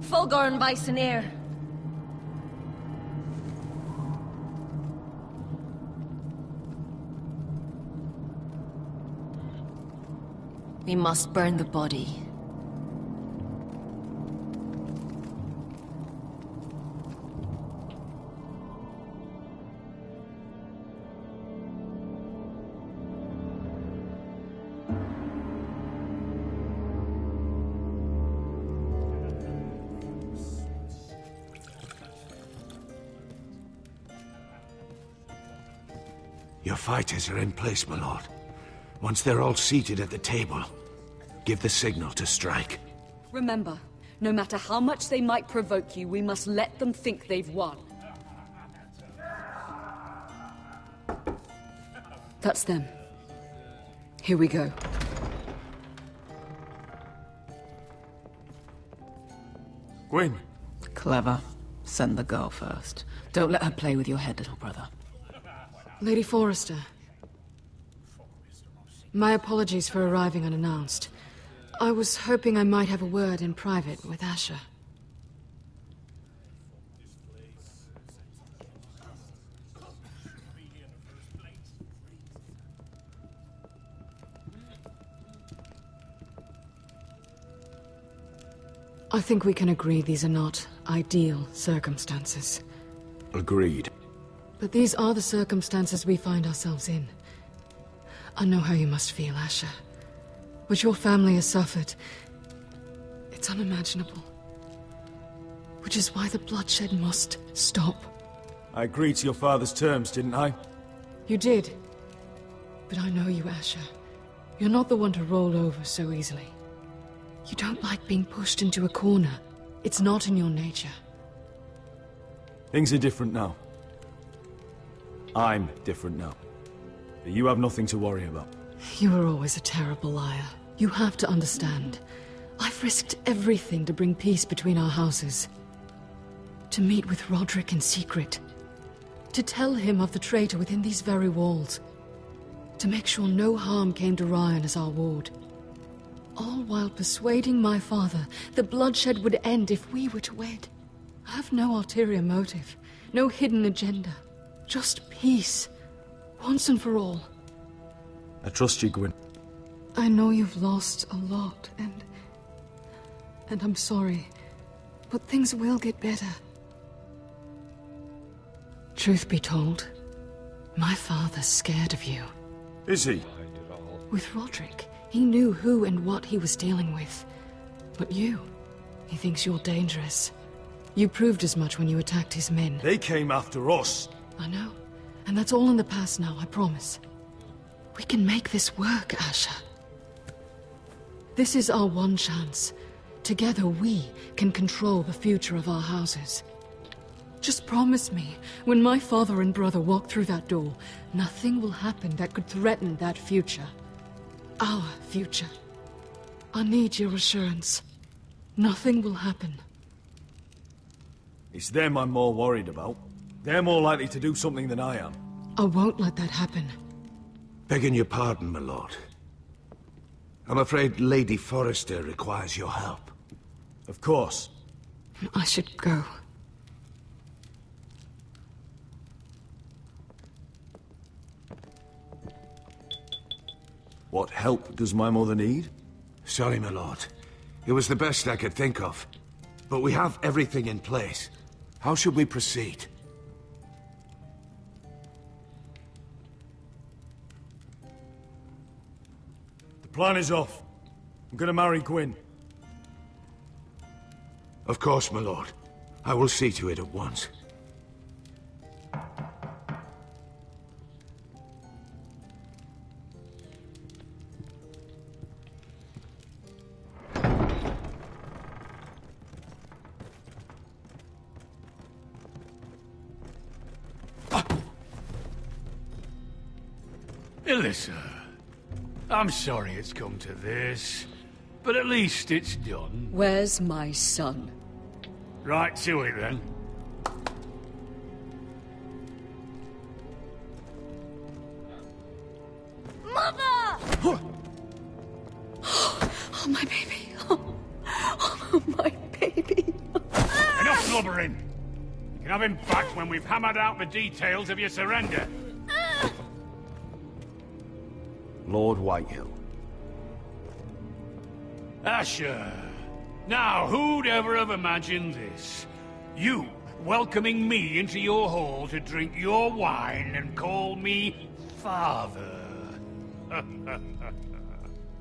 Fulgorn Bisonair. We must burn the body. Your fighters are in place, my lord. Once they're all seated at the table, give the signal to strike. Remember, no matter how much they might provoke you, we must let them think they've won. That's them. Here we go. Gwyn. Clever. Send the girl first. Don't let her play with your head, little brother. Lady Forrester. My apologies for arriving unannounced. I was hoping I might have a word in private with Asher. I think we can agree these are not ideal circumstances. Agreed. But these are the circumstances we find ourselves in. I know how you must feel, Asher. What your family has suffered, it's unimaginable. Which is why the bloodshed must stop. I agreed to your father's terms, didn't I? You did. But I know you, Asher. You're not the one to roll over so easily. You don't like being pushed into a corner. It's not in your nature. Things are different now. I'm different now. But you have nothing to worry about. You were always a terrible liar. You have to understand. I've risked everything to bring peace between our houses. To meet with Roderick in secret. To tell him of the traitor within these very walls. To make sure no harm came to Ryan as our ward. All while persuading my father the bloodshed would end if we were to wed. I have no ulterior motive, no hidden agenda. Just peace, once and for all. I trust you, Gwyn. I know you've lost a lot, and I'm sorry, but things will get better. Truth be told, my father's scared of you. Is he? With Roderick, he knew who and what he was dealing with. But you, he thinks you're dangerous. You proved as much when you attacked his men. They came after us. I know. And that's all in the past now, I promise. We can make this work, Asher. This is our one chance. Together we can control the future of our houses. Just promise me, when my father and brother walk through that door, nothing will happen that could threaten that future. Our future. I need your assurance. Nothing will happen. It's them I'm more worried about. They're more likely to do something than I am. I won't let that happen. Begging your pardon, my lord. I'm afraid Lady Forrester requires your help. Of course. I should go. What help does my mother need? Sorry, my lord. It was the best I could think of. But we have everything in place. How should we proceed? The plan is off. I'm gonna marry Gwyn. Of course, my lord. I will see to it at once. Alyssa, I'm sorry it's come to this, but at least it's done. Where's my son? Right to it, then. Mother! Oh, my baby. Oh, my baby. Enough blubbering! You can have him back when we've hammered out the details of your surrender. Lord Whitehill. Asher. Now, who'd ever have imagined this? You welcoming me into your hall to drink your wine and call me father.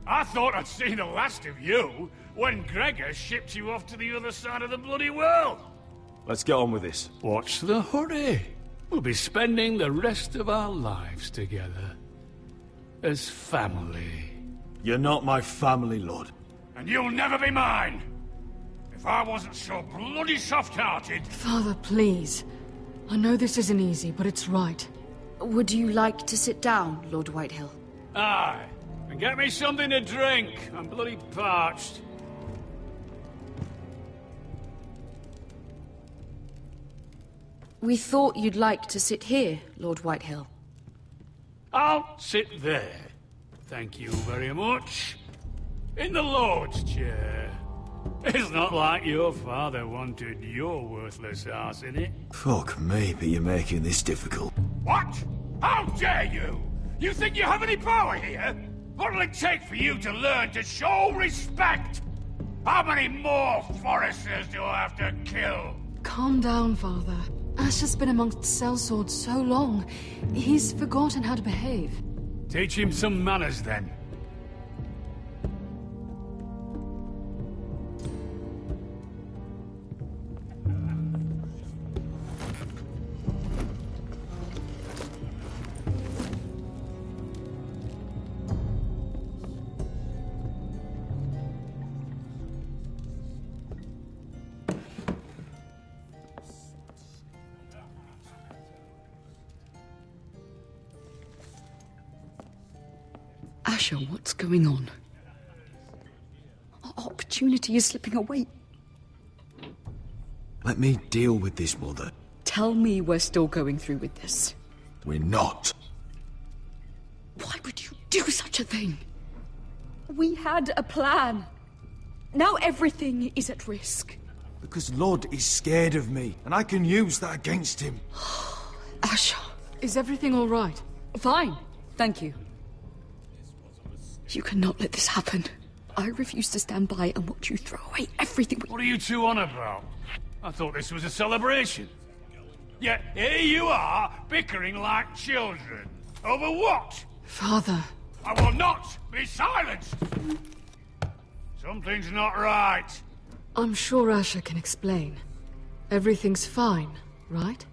I thought I'd seen the last of you when Gregor shipped you off to the other side of the bloody world. Let's get on with this. What's the hurry? We'll be spending the rest of our lives together. As family. You're not my family, Lord. And you'll never be mine! If I wasn't so bloody soft-hearted... Father, please. I know this isn't easy, but it's right. Would you like to sit down, Lord Whitehill? Aye. And get me something to drink. I'm bloody parched. We thought you'd like to sit here, Lord Whitehill. I'll sit there. Thank you very much. In the Lord's chair. It's not like your father wanted your worthless ass in it. Fuck me, but you're making this difficult. What? How dare you? You think you have any power here? What'll it take for you to learn to show respect? How many more Foresters do I have to kill? Calm down, Father. Ash has been amongst sellswords so long. He's forgotten how to behave. Teach him some manners, then. Asher, what's going on? Our opportunity is slipping away. Let me deal with this, Mother. Tell me we're still going through with this. We're not. Why would you do such a thing? We had a plan. Now everything is at risk. Because Lord is scared of me, and I can use that against him. Asher. Is everything all right? Fine, thank you. You cannot let this happen. I refuse to stand by and watch you throw away everything we... What are you two on about? I thought this was a celebration. Yet here you are, bickering like children. Over what? Father. I will not be silenced! Something's not right. I'm sure Asher can explain. Everything's fine, right?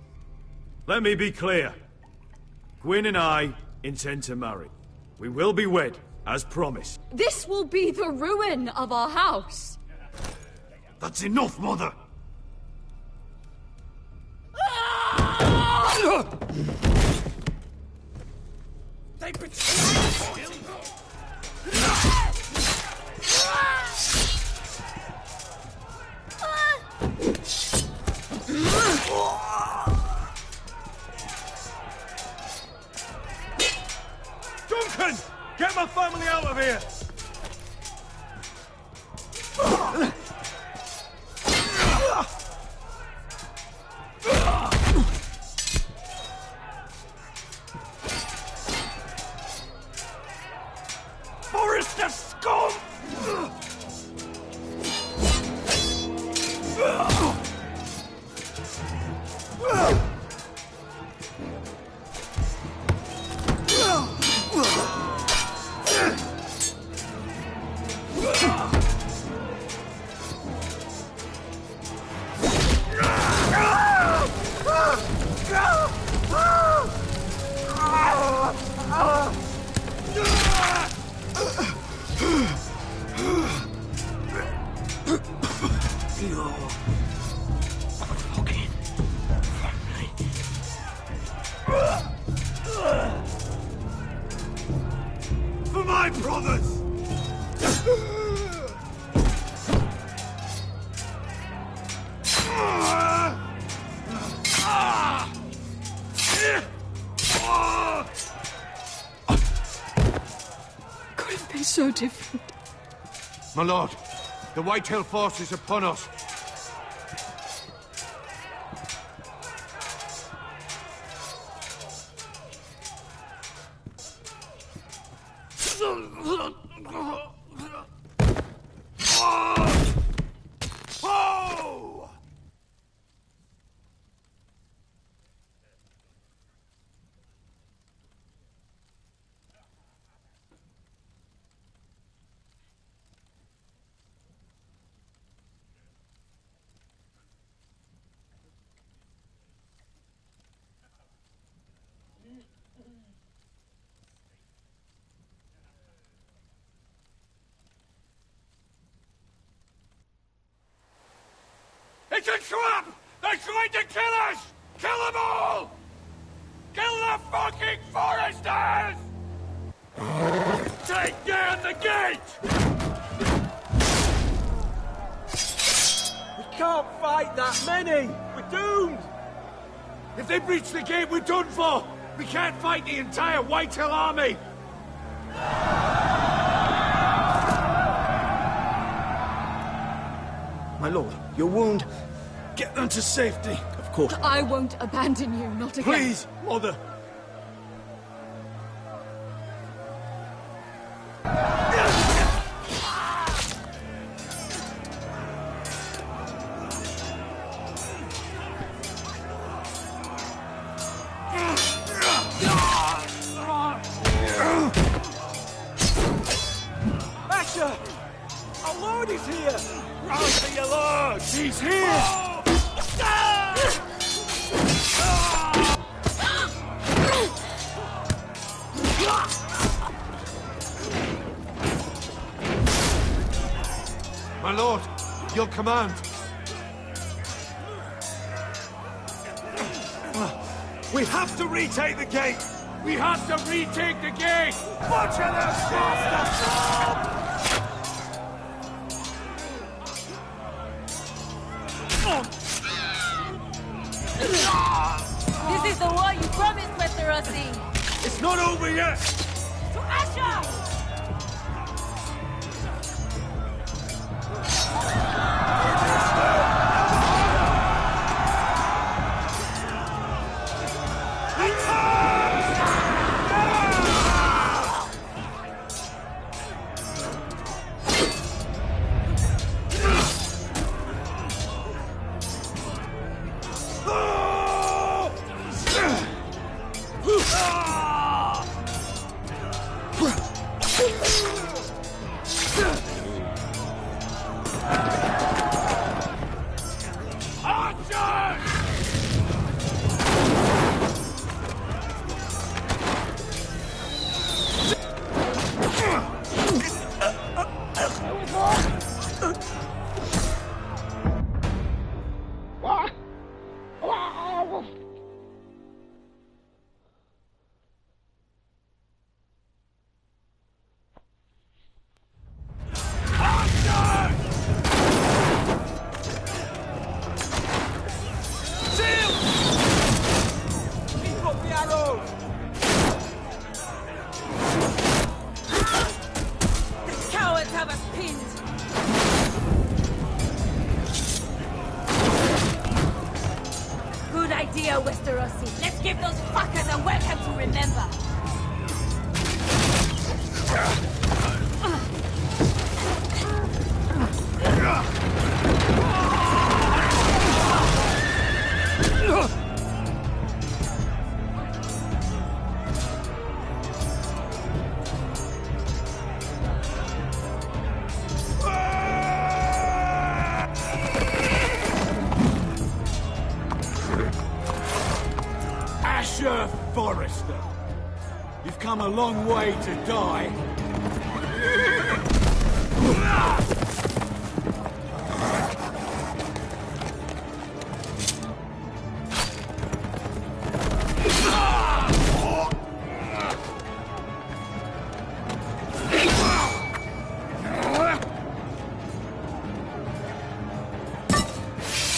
Let me be clear. Gwyn and I intend to marry. We will be wed, as promised. This will be the ruin of our house. That's enough, Mother! They betrayed me! Duncan! Get my family out of here! Forrester scum! For my brothers! Could it be so different? My lord, the Whitehill force is upon us. Oh! It's a trap! They're trying to kill us! Kill them all! Kill the fucking Foresters! Take down the gate! We can't fight that many! We're doomed! If they breach the gate, we're done for! We can't fight the entire Whitehill army! My lord, your wound. Get them to safety. Of course. I won't abandon you, not again. Please, mother. Asher! Our lord is here! Run for your lord! He's here! My lord, your command. We have to retake the gate! We have to retake the gate! Watch out, This is the war you promised, Westerosi! It's not over yet! To Asher! Westerosi. Let's give those fuckers a welcome to remember. Forrester, you've come a long way to die.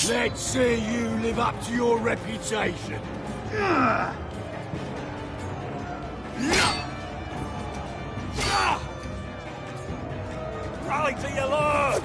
Let's see you live up to your reputation. Rally to your lord!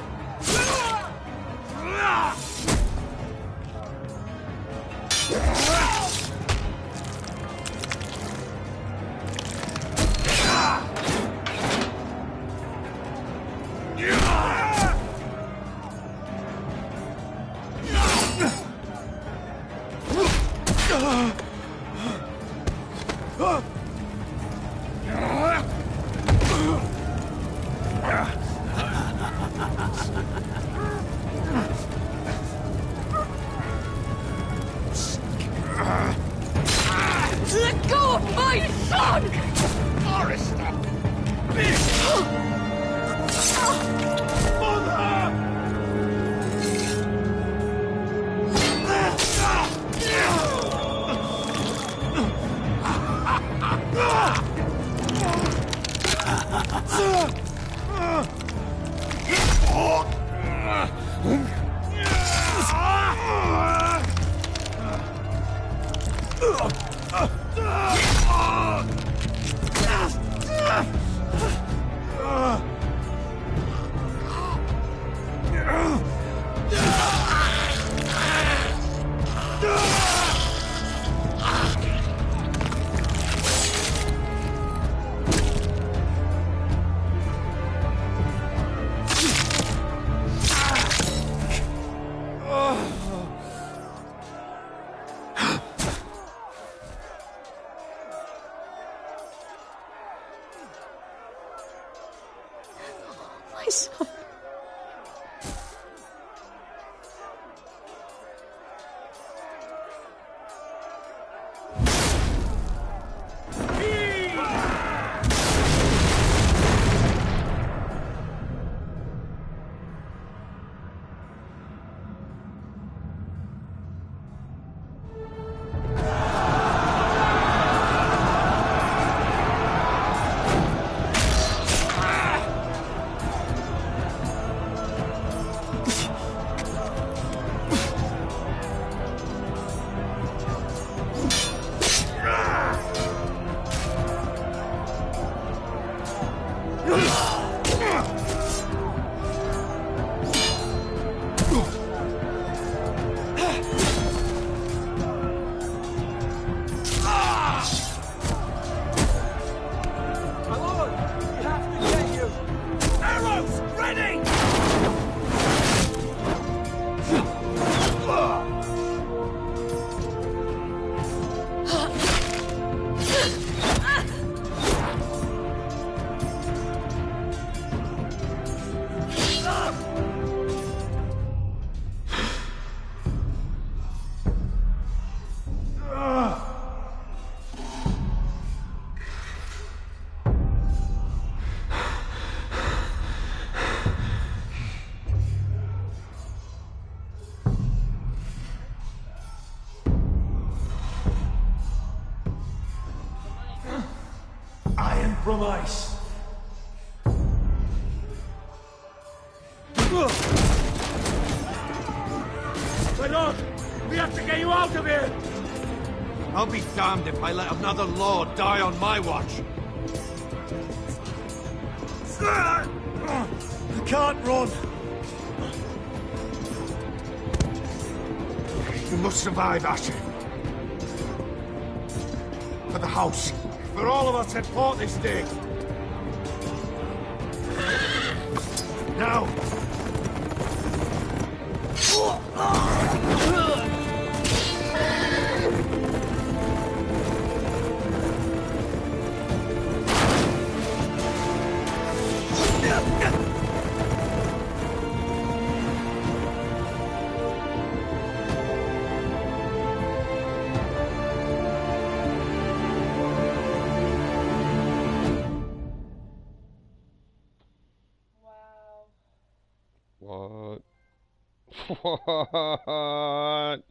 Let go of my son! Forrester! My son. From ice. My lord, we have to get you out of here! I'll be damned if I let another lord die on my watch. I can't run. You must survive, Asher. For the house. For all of us at port this day. Now! What? What?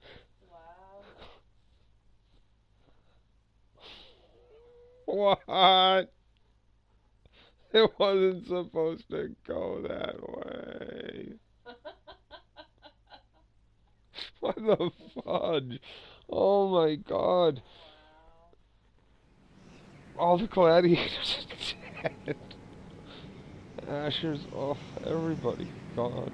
What? It wasn't supposed to go that way. What the fudge? Oh my god. All the gladiators are dead. Asher's, oh, everybody gone.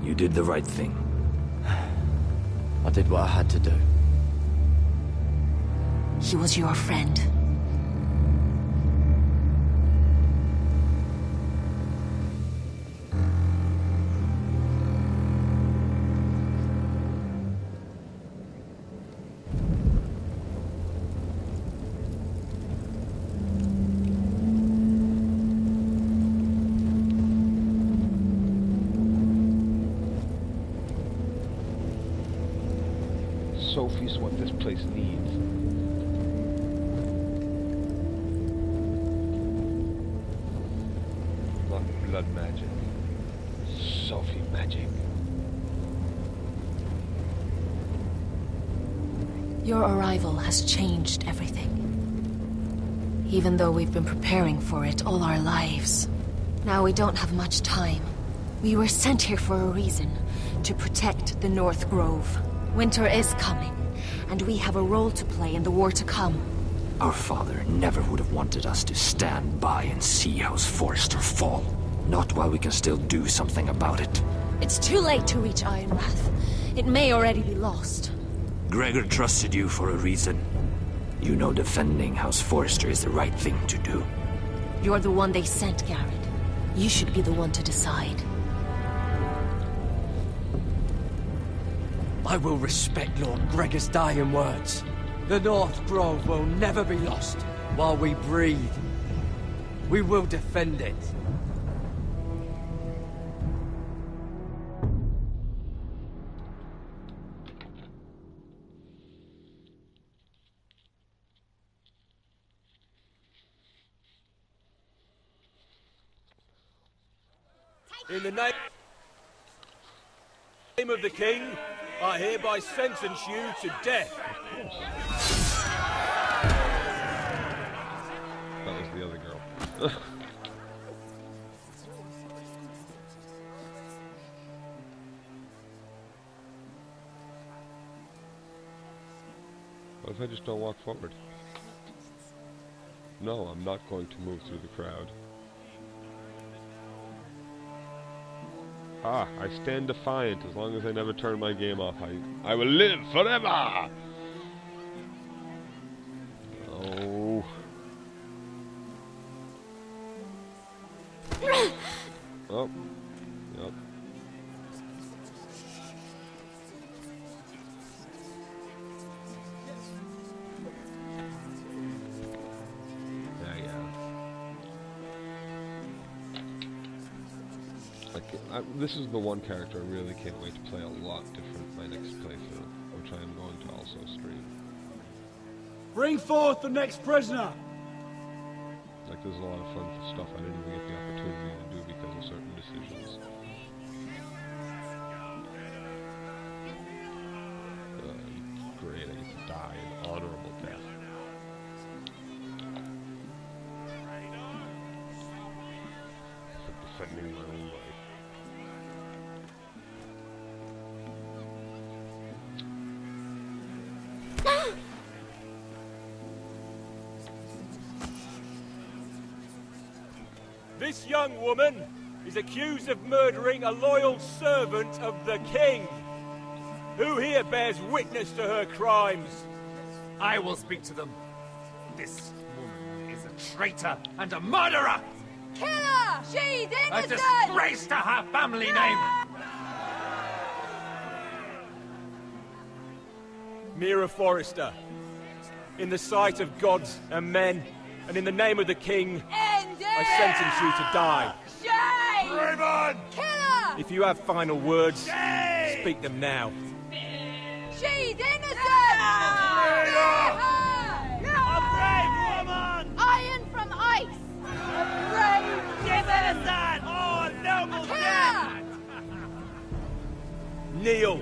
You did the right thing. I did what I had to do. He was your friend. Sophie's what this place needs. blood magic. Sophie magic. Your arrival has changed everything. Even though we've been preparing for it all our lives. Now we don't have much time. We were sent here for a reason. To protect the North Grove. Winter is coming, and we have a role to play in the war to come. Our father never would have wanted us to stand by and see House Forrester fall. Not while we can still do something about it. It's too late to reach Ironrath. It may already be lost. Gregor trusted you for a reason. You know defending House Forrester is the right thing to do. You're the one they sent, Garrett. You should be the one to decide. I will respect Lord Gregor's dying words. The North Grove will never be lost. While we breathe, we will defend it. In the name of the King, I hereby sentence you to death. That was the other girl. What if I just don't walk forward? No, I'm not going to move through the crowd. Ah, I stand defiant. As long as I never turn my game off, I will live forever! Oh. Oh. Yep. This is the one character I really can't wait to play a lot different my next playthrough, which I am going to also stream. Bring forth the next prisoner! Like, there's a lot of fun stuff I didn't even get the opportunity to do because of certain decisions. Great, I get to die an honorable death. For defending my own life. This young woman is accused of murdering a loyal servant of the King. Who here bears witness to her crimes? I will speak to them. This woman is a traitor and a murderer! Kill her! She's A innocent! disgrace to her family name! Mira Forrester, in the sight of gods and men, and in the name of the King, I sentence you to die. Shame! Raven! Kill her! If you have final words, speak them now. She's innocent! A brave woman! Iron from ice! A brave... She's innocent! Oh, a noble Kill death! her! Kneel.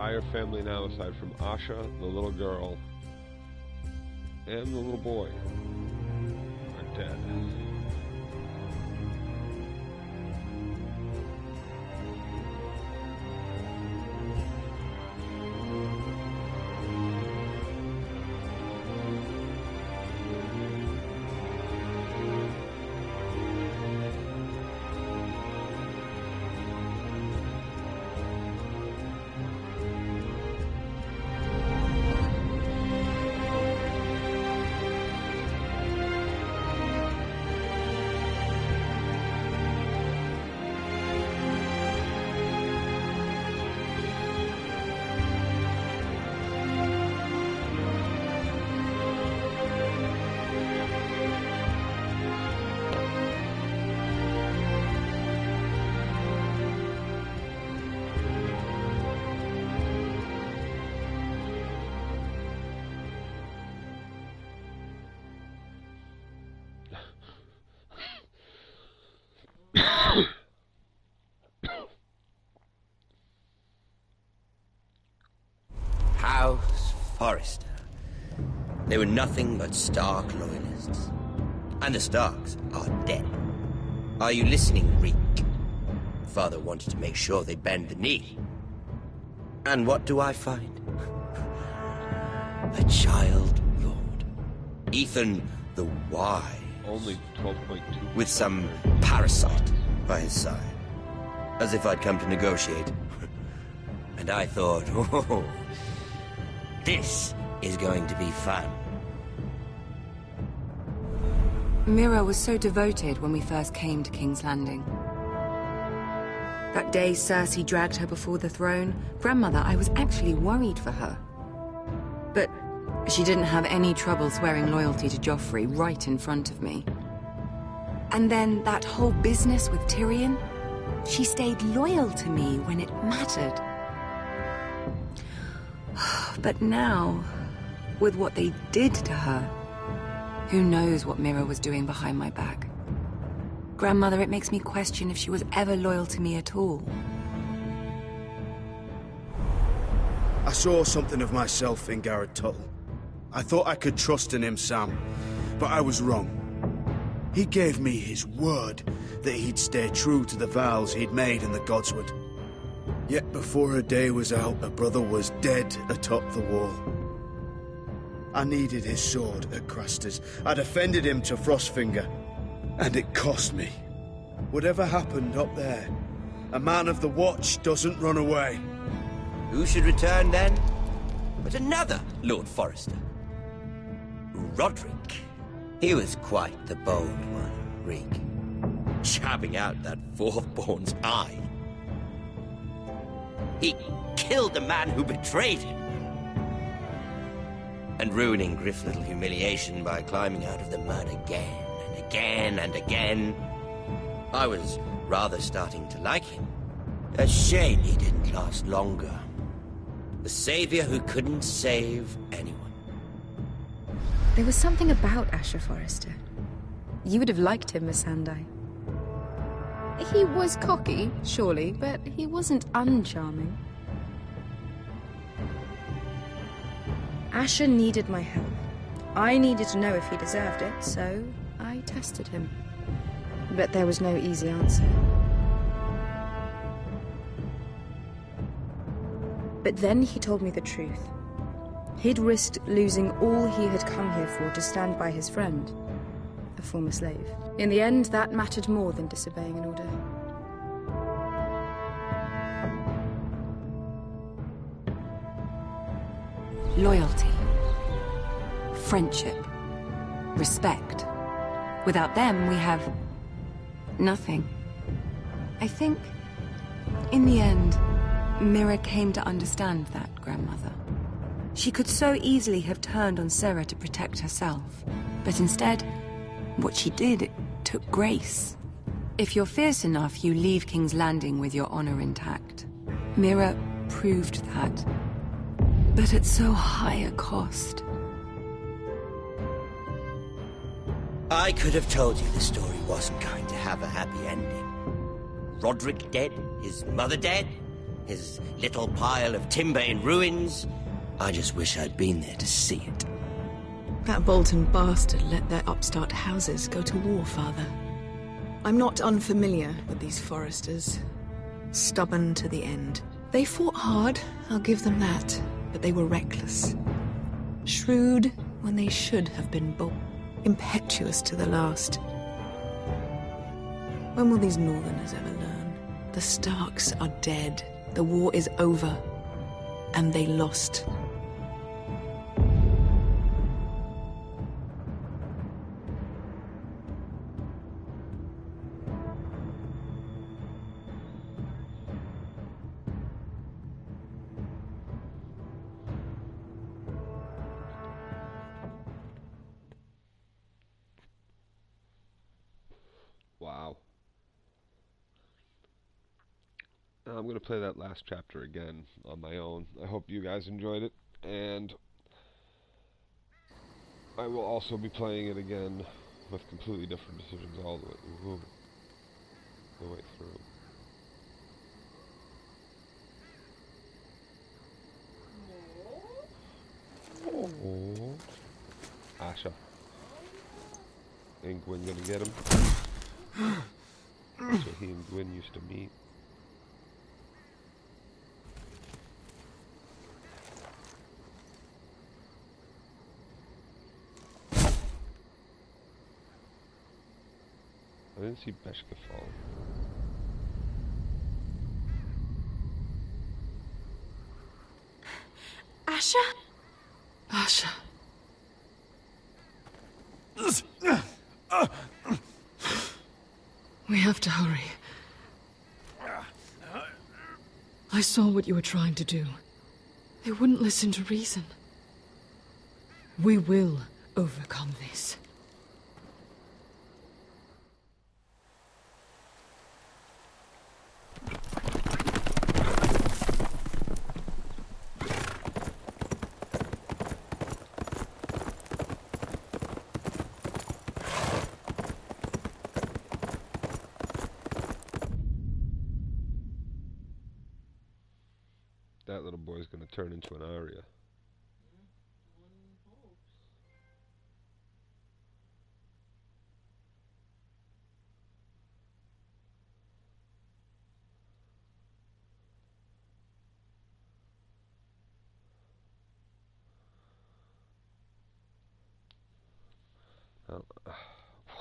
entire family now, aside from Asha, the little girl, and the little boy, are dead. House Forrester. They were nothing but Stark loyalists. And the Starks are dead. Are you listening, Reek? Father wanted to make sure they bend the knee. And what do I find? A child lord. Ethan the Wise. Only 12.2. With some parasite by his side. As if I'd come to negotiate. And I thought, oh, this is going to be fun. Mira was so devoted when we first came to King's Landing. That day Cersei dragged her before the throne, Grandmother, I was actually worried for her. But she didn't have any trouble swearing loyalty to Joffrey right in front of me. And then that whole business with Tyrion, she stayed loyal to me when it mattered. But now, with what they did to her, who knows what Mira was doing behind my back? Grandmother, it makes me question if she was ever loyal to me at all. I saw something of myself in Garrett Tuttle. I thought I could trust in him, Sam, but I was wrong. He gave me his word that he'd stay true to the vows he'd made in the Godswood. Yet before a day was out, a brother was dead atop the wall. I needed his sword at Craster's. I defended him to Frostfinger, and it cost me. Whatever happened up there, a man of the Watch doesn't run away. Who should return then? But another Lord Forrester. Roderick. He was quite the bold one, Reek. Jabbing out that fourth-born's eye. He killed the man who betrayed him. And ruining Griff's little humiliation by climbing out of the mud again and again and again. I was rather starting to like him. A shame he didn't last longer. The savior who couldn't save anyone. There was something about Asher Forrester. You would have liked him, Miss Sandai. He was cocky, surely, but he wasn't uncharming. Asher needed my help. I needed to know if he deserved it, so I tested him. But there was no easy answer. But then he told me the truth. He'd risked losing all he had come here for to stand by his friend, a former slave. In the end, that mattered more than disobeying an order. Loyalty. Friendship. Respect. Without them, we have nothing. I think, in the end, Mira came to understand that, Grandmother. She could so easily have turned on Sarah to protect herself. But instead, what she did, it took grace. If you're fierce enough, you leave King's Landing with your honor intact. Mira proved that. But at so high a cost. I could have told you the story wasn't going to have a happy ending. Roderick dead, his mother dead, his little pile of timber in ruins. I just wish I'd been there to see it. That Bolton bastard let their upstart houses go to war, Father. I'm not unfamiliar with these Forresters. Stubborn to the end. They fought hard, I'll give them that, but they were reckless. Shrewd when they should have been bold. Impetuous to the last. When will these Northerners ever learn? The Starks are dead. The war is over. And they lost. Wow. I'm going to play that last chapter again on my own. I hope you guys enjoyed it, and I will also be playing it again with completely different decisions all the way through. Oh. Asha. Ain't Gwyn gonna get him? So he and Gwyn used to meet. I didn't see Beshka fall. Asha? Asha. We have to hurry. I saw what you were trying to do. They wouldn't listen to reason. We will overcome this. That little boy's gonna turn into an Arya. Oh,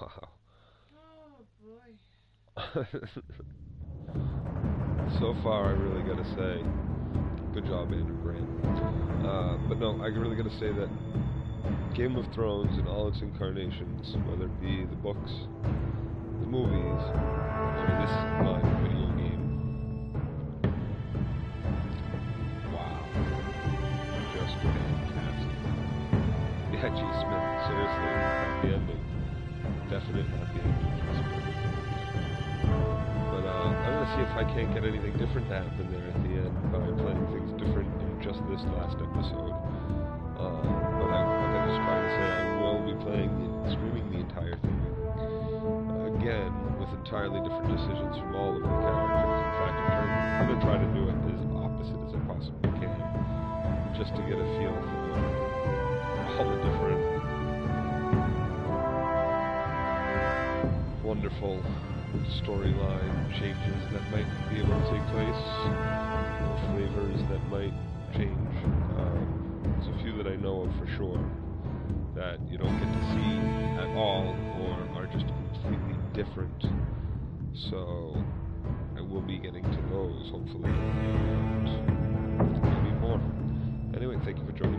wow. Oh boy. So far, I really gotta say, good job, Andrew Grant. But no, I really gotta say that Game of Thrones in all its incarnations, whether it be the books, the movies, or this live video game, wow, just fantastic. Yeah, G. Smith, seriously, happy ending. Definite happy ending. But I'm gonna see if I can't get anything different to happen there at the end by playing things different in just this last episode. But like I was trying to say, I will be streaming the entire thing again with entirely different decisions from all of the characters. In fact, I'm gonna try to do it as opposite as I possibly can, just to get a feel for all the different wonderful storyline changes that might be able to take place, or flavors that might change. There's a few that I know of for sure that you don't get to see at all, or are just completely different. So I will be getting to those, hopefully, and maybe more. Anyway, thank you for joining.